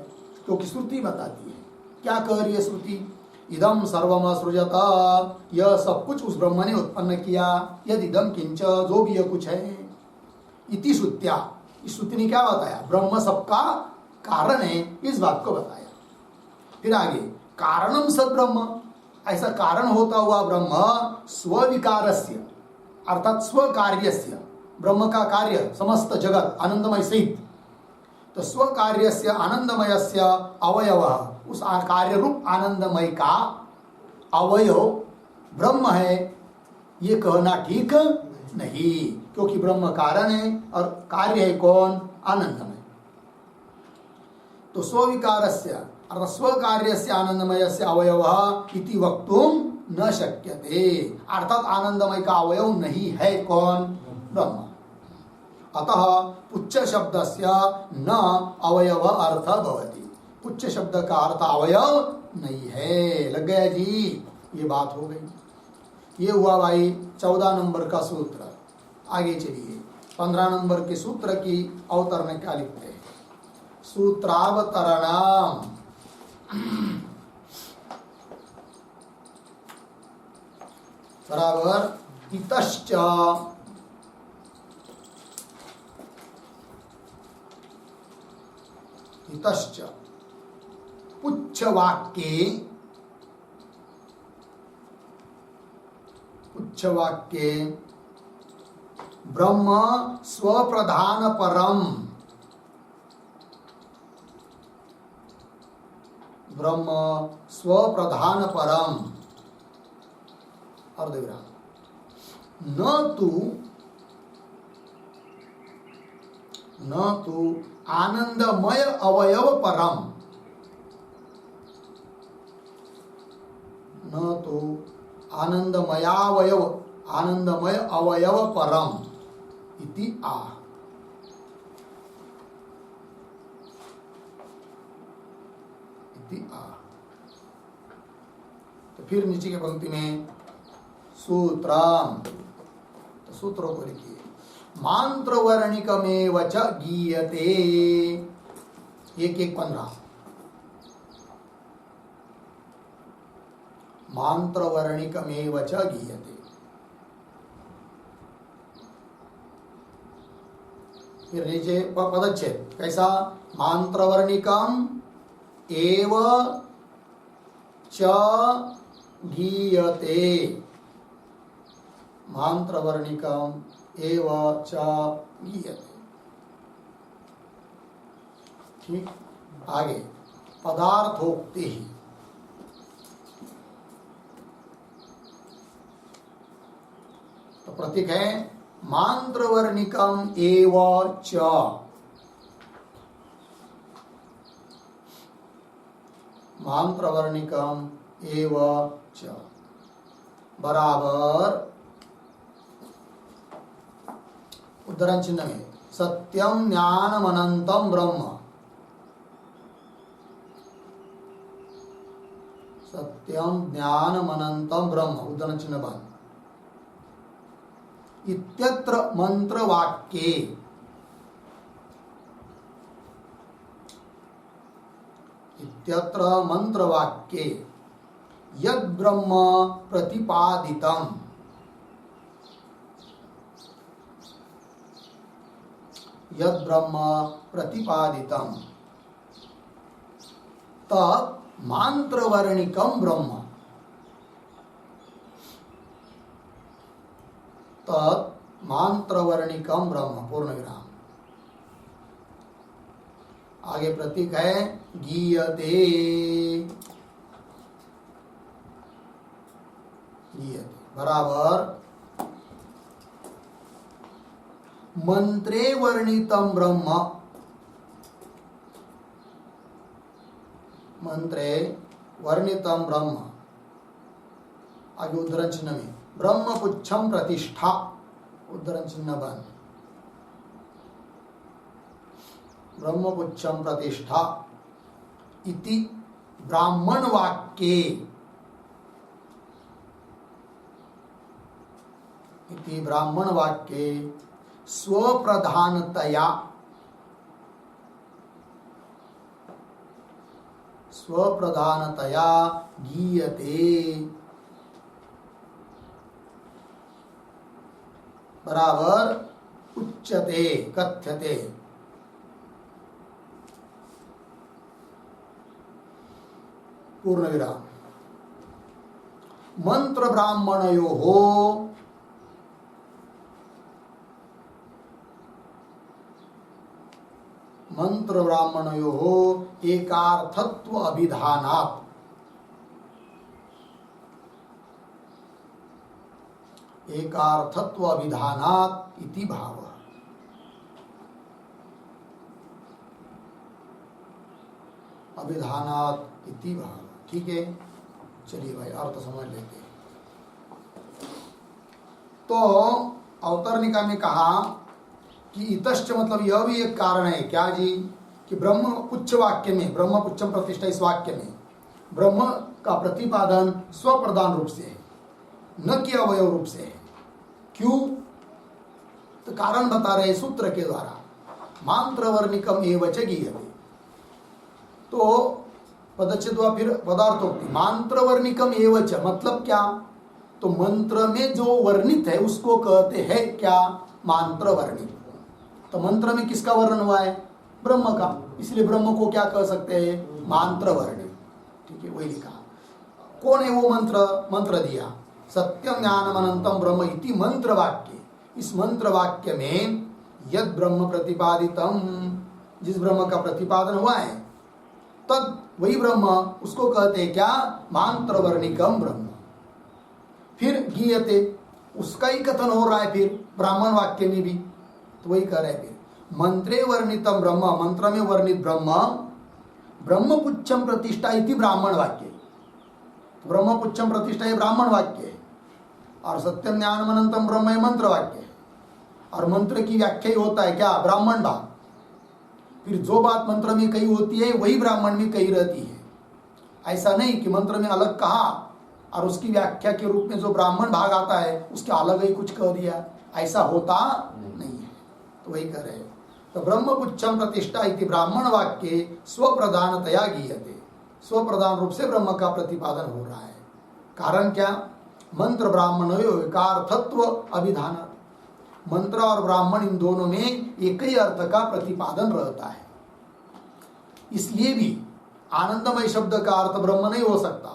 क्योंकि श्रुति बताती है, क्या कह रही है श्रुति? इदम सर्वम सृजत, यह सब कुछ उस ब्रह्म ने उत्पन्न किया। यद इदम किंच, जो भी यह कुछ है। इति श्रुत्या, इस श्रुति ने क्या बताया? ब्रह्म सबका कारण है, इस बात को बताया। फिर आगे कारणम सद ब्रह्म, ऐसा कारण होता हुआ ब्रह्म स्विकारस्य अर्थात स्व कार्यस्य, ब्रह्म का कार्य समस्त जगत आनंदमय सहित, तो स्व कार्यस्य आनंदमयस्य अवयव, उस कार्य रूप आनंदमय का अवयव ब्रह्म है, ये कहना ठीक नहीं, क्योंकि ब्रह्म कारण है और कार्य है कौन? आनंदमय। तो स्विकारस्य अर्थात स्व कार्यस्य आनंदमयस्य अवयवः इति वक्तुम न शक्यते, अर्थात आनंदमय का अवयव नहीं है कौन? ब्रह्म। अतः पुच्छ शब्दस्य न अवयव अर्थ भवति, पुच्छ शब्द का अर्थ अवयव नहीं है। लग गया जी, ये बात हो गई। ये हुआ भाई 14 नंबर का सूत्र। आगे चलिए 15 नंबर के सूत्र की अवतरण क्या लिखते हैं? सूत्रावतरणम, बराबर इतश्च इतश्च पुच्छवाक्ये ब्रह्म स्वप्रधान परम, ब्रह्म स्वप्रधान परम अर्धविराम, न तो आनंदमय अवयव परम, न तो आनंदमय अवयव परम इति आह। तो फिर नीचे की पंक्ति में सूत्रम, तो सूत्रों को लिखिए। मांत्रवर्णिकमेव च गीयते, 1-1-15। मांत्रवर्णिकमेव च गीयते, फिर नीचे पदच्छेद कैसा? मांत्रवर्णिकम एव च गीयते, मांत्रवर्णिकम एव च गीयते। ठीक, आगे पदार्थोक्ति ही, तो प्रतीक है मांत्रवर्णिकम एव च, मांत्रवर्णिकम एव च बराबर उद्धरण चिन्ह में सत्यम ज्ञानम अनंतम ब्रह्म, सत्यम ज्ञानम अनंतम ब्रह्म उद्धरण चिन्ह बंद। इत्यत्र मंत्र वाक्ये, इत्यत्र मंत्र वाक्ये यद ब्रह्म प्रतिपादितम, यद ब्रह्म प्रतिपादितम तत् मांत्रवर्णिकम ब्रह्म, तत् मांत्रवर्णिकम ब्रह्म पूर्ण विराम। आगे प्रतीक है गीयते, गीयते बराबर मंत्रे वर्णितम ब्रह्म, मंत्रे वर्णितम ब्रह्म। आगे उद्धरण चिन्ह में ब्रह्म पुच्छम प्रतिष्ठा उद्धरण चिन्ह बंद। ब्रह्म पुच्छम प्रतिष्ठा इति ब्राह्मण वाक्ये, इति ब्राह्मण वाक्ये स्वप्रधानतया, स्वप्रधानतया गीयते बराबर उच्यते कथ्यते। पूर्ण विराम। मंत्र ब्राह्मणयोः मंत्र ब्राह्मणयोः एकार्थत्व अभिधानात् एकार्थत्व अभिधानात् इति भावः। अभिधानात् इति भाव। ठीक है, चलिए भाई अर्थ समझ लेते हैं। तो अवतरणिका में कहा कि इतश्च मतलब यह भी एक कारण है। क्या जी? कि ब्रह्म पुच्छ वाक्य में, ब्रह्म पुच्छम प्रतिष्ठा इस वाक्य में ब्रह्म का प्रतिपादन स्वप्रधान रूप से है, न कि अवयव रूप से है। क्यों? तो कारण बता रहे सूत्र के द्वारा, मांत्रवर्णिकम एवच गीयते। तो पदच्छेद हुआ, फिर पदार्थोक्ति। मांत्रवर्णिकम एवच मतलब क्या? तो मंत्र में जो वर्णित है उसको कहते हैं क्या? मांत्र वर्णित। तो मंत्र में किसका वर्णन हुआ है? ब्रह्म का, इसलिए ब्रह्म को क्या कह सकते हैं? मांत्र वर्णित। ठीक है, वही लिखा। कौन है वो मंत्र? मंत्र दिया सत्यम ज्ञानम अनंतम ब्रह्म इति मंत्र वाक्य। इस मंत्र वाक्य में यद ब्रह्म प्रतिपादितम, जिस ब्रह्म का प्रतिपादन हुआ है, तद वही ब्रह्म, उसको कहते हैं क्या? मांत्र वर्णिकम ब्रह्म। फिर गीयते, उसका ही कथन हो रहा है फिर ब्राह्मण वाक्य में भी। तो वही कह रहे हैं फिर मंत्रे वर्णितम ब्रह्म, मंत्र में वर्णित ब्रह्म ब्रह्म पुच्छम प्रतिष्ठा इति ब्राह्मण वाक्य। तो ब्रह्म पुच्छम प्रतिष्ठा ये ब्राह्मण वाक्य है, और सत्यम ज्ञानम अनंतम ब्रह्म ये मंत्र वाक्य है। और मंत्र की व्याख्या ही होता है क्या? ब्राह्मण भाग। फिर जो बात मंत्र में कही होती है वही ब्राह्मण में कही रहती है। ऐसा नहीं कि मंत्र में अलग कहा और उसकी व्याख्या के रूप में जो ब्राह्मण भाग आता है उसके अलग ही कुछ कह दिया, ऐसा होता नहीं है। तो वही कह रहे हैं। तो ब्रह्म पुच्छम प्रतिष्ठा इति ब्राह्मण वाक्य स्वप्रधानतया गीयते, स्वप्रधान रूप से ब्रह्म का प्रतिपादन हो रहा है। कारण क्या? मंत्र ब्राह्मण एकार्थत्व अभिधान। मंत्र और ब्राह्मण इन दोनों में एक ही अर्थ का प्रतिपादन रहता है। इसलिए भी आनंदमय शब्द का अर्थ ब्रह्म नहीं हो सकता,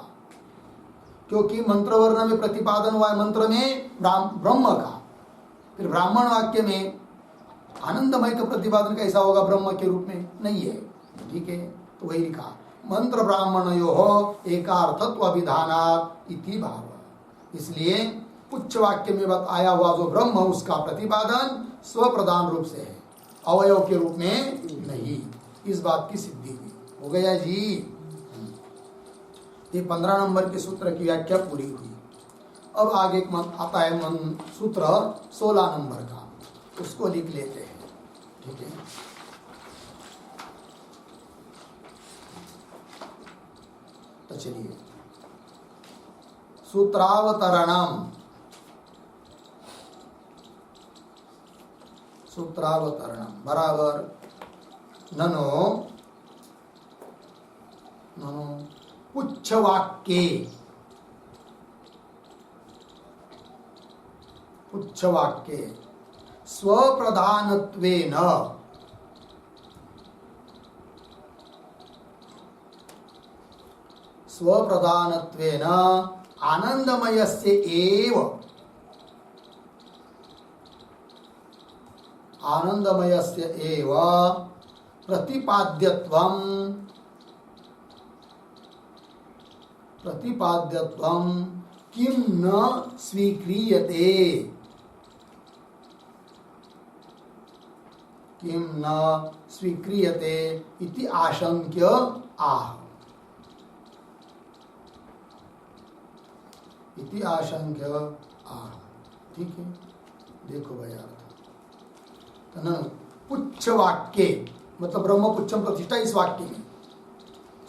क्योंकि मंत्र वर्ण में प्रतिपादन हुआ है मंत्र में ब्रह्म का। फिर ब्राह्मण वाक्य में आनंदमय का प्रतिपादन कैसा होगा? ब्रह्म के रूप में नहीं है। ठीक है, तो वही लिखा मंत्र ब्राह्मणयोः एकार्थत्व अभिधानात् इति भाव। इसलिए पुच्छ वाक्य में आया हुआ जो ब्रह्म, उसका प्रतिपादन स्वप्रधान रूप से है, अवयव के रूप में नहीं। इस बात की सिद्धि हुई। हो गया जी। ये 15 नंबर के सूत्र की व्याख्या पूरी हुई। अब आगे एक आता है सूत्र 16 नंबर का, उसको लिख लेते हैं। ठीक है, तो चलिए सूत्रावतरणम। सूत्रावतरणम बराबर ननो ननो पुच्छ वाक्ये, पुच्छ वाक्ये स्वप्रधानत्वेन स्वप्रधानत्वेन आनंदमयस्य एव आनंदमयस्य एव प्रतिपाद्यत्वं किं न स्वीक्रियते, किं न स्वीक्रियते इति आशंक्य आह, इति आशंक्य आह। ठीक है, देखो भाई अर्थ। पुच्छ वाक्य मतलब ब्रह्म पुच्छम प्रतिष्ठा इस वाक्य में।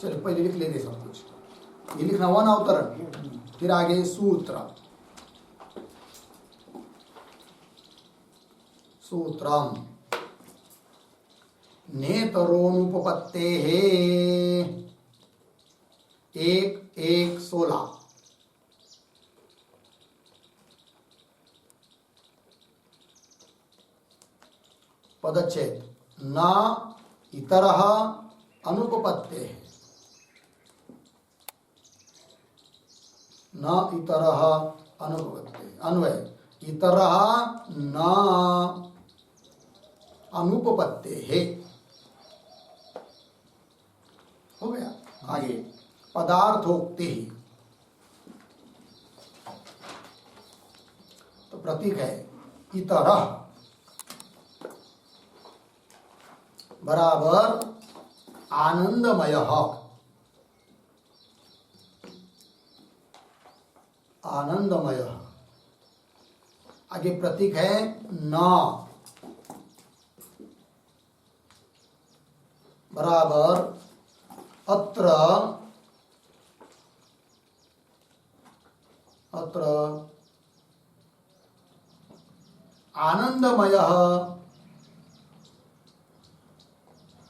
चलो पहले लिख लेते सब कुछ। ये लिखना हुआ ना अवतरण, फिर आगे सूत्र। सूत्रम नेतरोनुपपत्ते 1:1:16। पदच्छेद न इतरः अनुपपत्ते। न इतरः अनुपपत्ते। अन्वय इतरः न अनुपपत्ते है। हो गया। आगे पदार्थोक्ति। तो प्रतीक है इतरः बराबर आनंदमय। आनंदमय। आगे प्रतीक है न बराबर अत्र आनंदमय।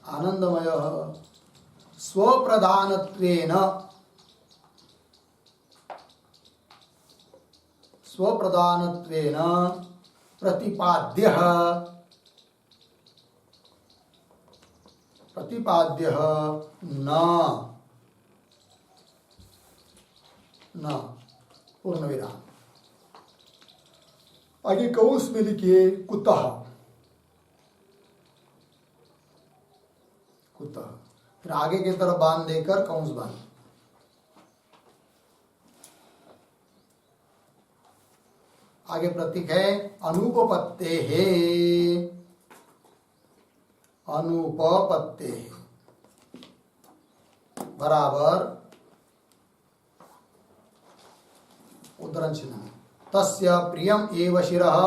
आनंदमय स्वप्रधानत्वेन प्रतिपाद्यः न पूर्ण विराम। आगे कौंस में लिखिए कुतः। फिर आगे की तरफ बांध देकर कौंस बांध। आगे प्रतीक है अनुपपत्ते है। अनुपपत्ते बराबर उद्धरण चिन्ह तस्य प्रियम एव शिरः।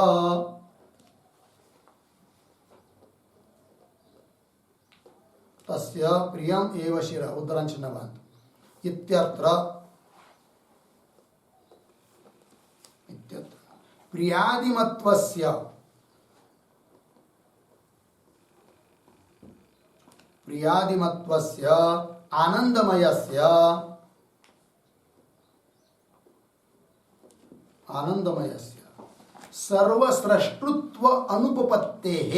तस्य प्रियम एव शिरः उद्धरण चिन्ह बांध। इत्यत्र प्रियादिमत्वस्य आनंदमयस्य सर्वस्रष्टृत्व अनुपपत्तेः।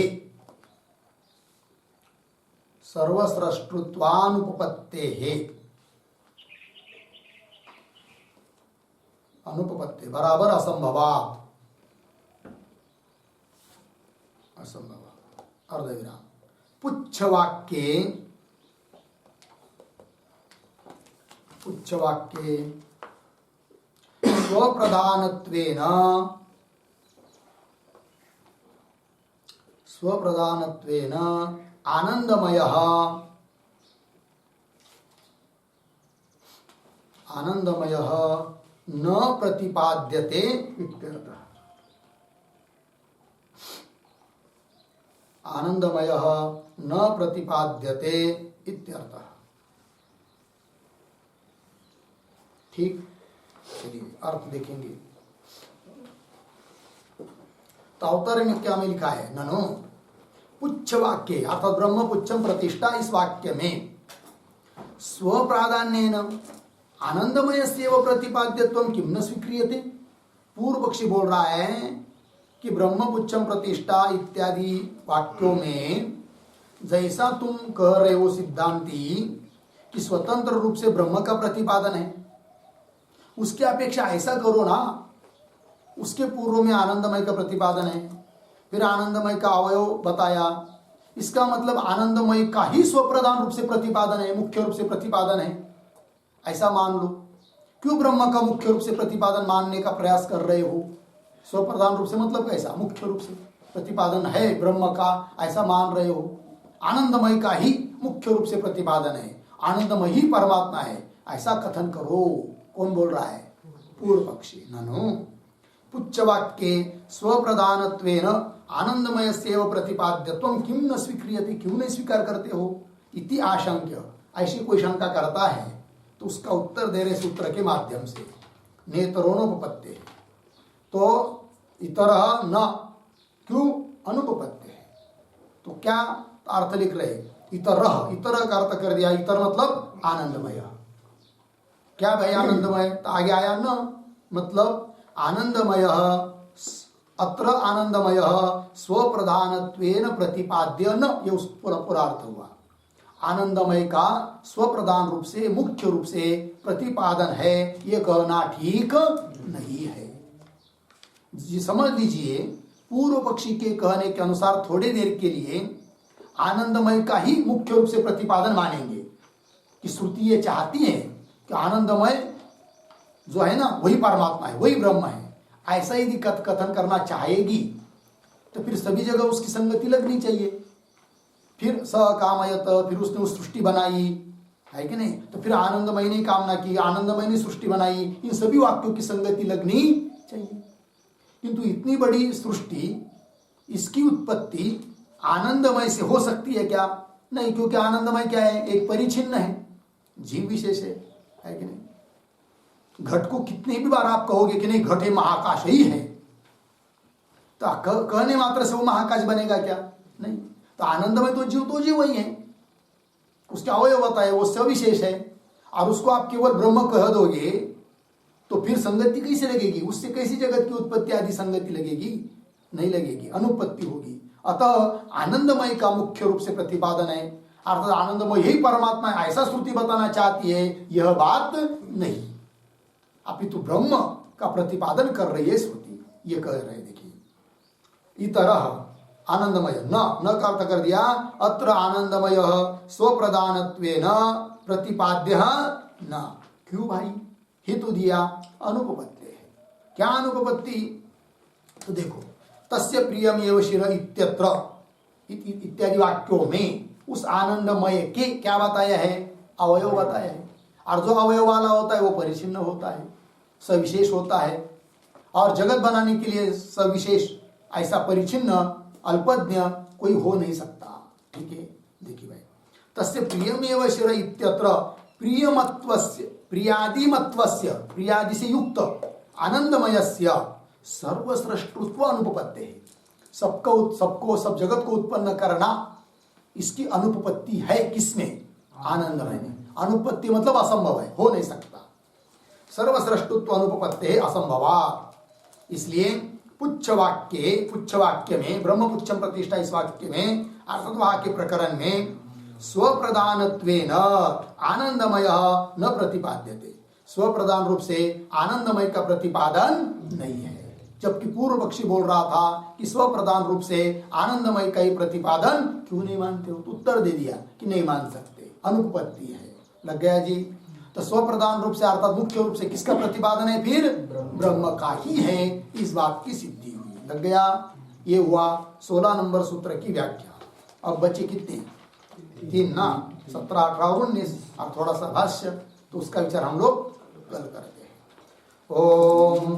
सर्वस्रष्टृत्वानुपपत्तेः। अनुपपत्ति बराबर असंभवात्। असंभवात् अर्धविराम। पुच्छवाक्ये स्वप्रधानत्वेन आनंदमयः न प्रतिपाद्यते इत्यर्थः। आनंदमयः न प्रतिपाद्यते इत्यर्थः। ठीक। चलिए अर्थ देखेंगे। तो अवतरण में क्या में लिखा है ननु पुच्छ वाक्य अर्थात ब्रह्म पुच्छम प्रतिष्ठा। इस वाक्य में स्वप्राधान्येन आनंदमयस्यैव प्रतिपाद्यत्वं किम न स्वीक्रियते। पूर्व पक्षी बोल रहा है कि ब्रह्म पुच्छम प्रतिष्ठा इत्यादि वाक्यों में जैसा तुम कह रहे हो सिद्धांती कि स्वतंत्र रूप से ब्रह्म का प्रतिपादन है, उसकी अपेक्षा ऐसा करो ना। उसके पूर्व में आनंदमय का प्रतिपादन है, फिर आनंदमय का अवयव बताया। इसका मतलब आनंदमय का ही स्वप्रधान रूप से प्रतिपादन है, मुख्य रूप से प्रतिपादन है, ऐसा मान लो। क्यों ब्रह्म का मुख्य रूप से प्रतिपादन मानने का प्रयास कर रहे हो? स्वप्रधान रूप से मतलब कैसा? मुख्य रूप से प्रतिपादन है ब्रह्म का, ऐसा मान रहे हो। आनंदमय का ही मुख्य रूप से प्रतिपादन है, आनंदमय ही परमात्मा है, ऐसा कथन करो। कौन बोल रहा है? पूर्व पक्षी। ननु पुच्छवाक्ये स्वप्रधानत्वेन आनंदमयस्यैव प्रतिपाद्यत्वं किम न स्वीक्रियते। क्यों नहीं स्वीकार करते हो? इति आशंक्य। ऐसी कोई शंका करता है तो उसका उत्तर दे रहे सूत्र के माध्यम से। नेतरोनुपपत्ते तो इतरः न, क्यों? अनुपपत्ते। तो क्या अर्थ लिख रहे? इतरः, इतरः का अर्थ कर दिया। इतर मतलब आनंदमय। क्या भाई आनंदमय? तो आगे आया न, मतलब आनंदमय अत्र आनंदमय स्वप्रधानत्वेन प्रतिपाद्य न, ये उस पूरा अर्थ हुआ। आनंदमय का स्वप्रधान रूप से मुख्य रूप से प्रतिपादन है, ये कहना ठीक नहीं है। जी समझ लीजिए, पूर्व पक्षी के कहने के अनुसार थोड़ी देर के लिए आनंदमय का ही मुख्य रूप से प्रतिपादन मानेंगे कि श्रुति ये चाहती है कि आनंदमय जो है ना वही परमात्मा है, वही ब्रह्म है। ऐसा यदि कथन करना चाहेगी तो फिर सभी जगह उसकी संगति लगनी चाहिए। फिर स कामयत, फिर उसने उस सृष्टि बनाई है कि नहीं, तो फिर आनंदमय ने कामना की, आनंदमय ने सृष्टि बनाई, इन सभी वाक्यों की संगति लगनी चाहिए। किंतु इतनी बड़ी सृष्टि, इसकी उत्पत्ति आनंदमय से हो सकती है क्या? नहीं, क्योंकि आनंदमय क्या है? एक परिचिन्न है, जीव विशेष है कि नहीं। घट को कितने भी बार आप कहोगे कि नहीं घट है, महाकाश ही है, तो कहने मात्र से वो महाकाश बनेगा क्या? नहीं। तो आनंदमय तो जीव वही है, उसके अवयवता है, वो सविशेष है, और उसको आप केवल ब्रह्म कह दोगे तो फिर संगति कैसे लगेगी? उससे कैसी जगत की उत्पत्ति आदि संगति लगेगी? नहीं लगेगी, अनुपत्ति होगी। अतः आनंदमय का मुख्य रूप से प्रतिपादन है, अर्थात आनंदमय यही परमात्मा है ऐसा श्रुति बताना चाहती है, यह बात नहीं। अपितु ब्रह्म का प्रतिपादन कर रही है श्रुति, ये कह रहे। देखिए इतरह आनंदमय न का अर्थ कर दिया, अत्र आनंदमय स्वप्रधानत्वेन प्रतिपाद्य न। क्यों भाई? हेतु दिया अनुपपत्ति है। क्या अनुपपत्ति? तो देखो, तस्य प्रियम एव शिर इत्यत्र इत्यादि वाक्यों में उस आनंदमय के क्या बताया है? अवयव बताया है, और जो अवयव वाला होता है वो परिचिन्न होता है, सविशेष होता है, और जगत बनाने के लिए सविशेष ऐसा परिचिन्न अल्पज्ञ कोई हो नहीं सकता। ठीक है, देखिए भाई, तस्य प्रियमेव शिर इत्यत्र प्रियमत्वस्य प्रियादिमत्वस्य, प्रियादि से युक्त आनंदमयस्य सर्वसृष्टत्व अनुपपत्ति है। सबको सब जगत को उत्पन्न करना, इसकी अनुपपत्ति है किसमें? आनंदमय में। अनुपत्ति मतलब असंभव है, हो नहीं सकता। सर्वसृष्टत्व अनुपपत्ति है असंभवा। इसलिए पुच्छ वाक्य में ब्रह्म पुच्छम प्रतिष्ठा, इस वाक्य में अर्थात वाक्य प्रकरण में स्वप्रधानत्वेन आनंदमय न प्रतिपाद्यते, स्वप्रधान रूप से आनंदमय का प्रतिपादन नहीं है। जबकि पूर्व पक्षी बोल रहा था कि स्वप्रधान रूप से आनंदमय का ही प्रतिपादन क्यों नहीं मानते हो? तो उत्तर दे दिया कि नहीं मान सकते, अनुपपत्ति है। लग गया जी? तो स्वप्रधान रूप से अर्थात मुख्य रूप से किसका प्रतिपादन है? फिर ब्रह्म का ही है, इस बात की सिद्धि हुई। लग गया? ये हुआ 16 नंबर सूत्र की व्याख्या। अब बचे कितने? 3 ना, 17, 18 और 19, और थोड़ा सा भाष्य, तो उसका विचार हम लोग कल करते हैं। ओम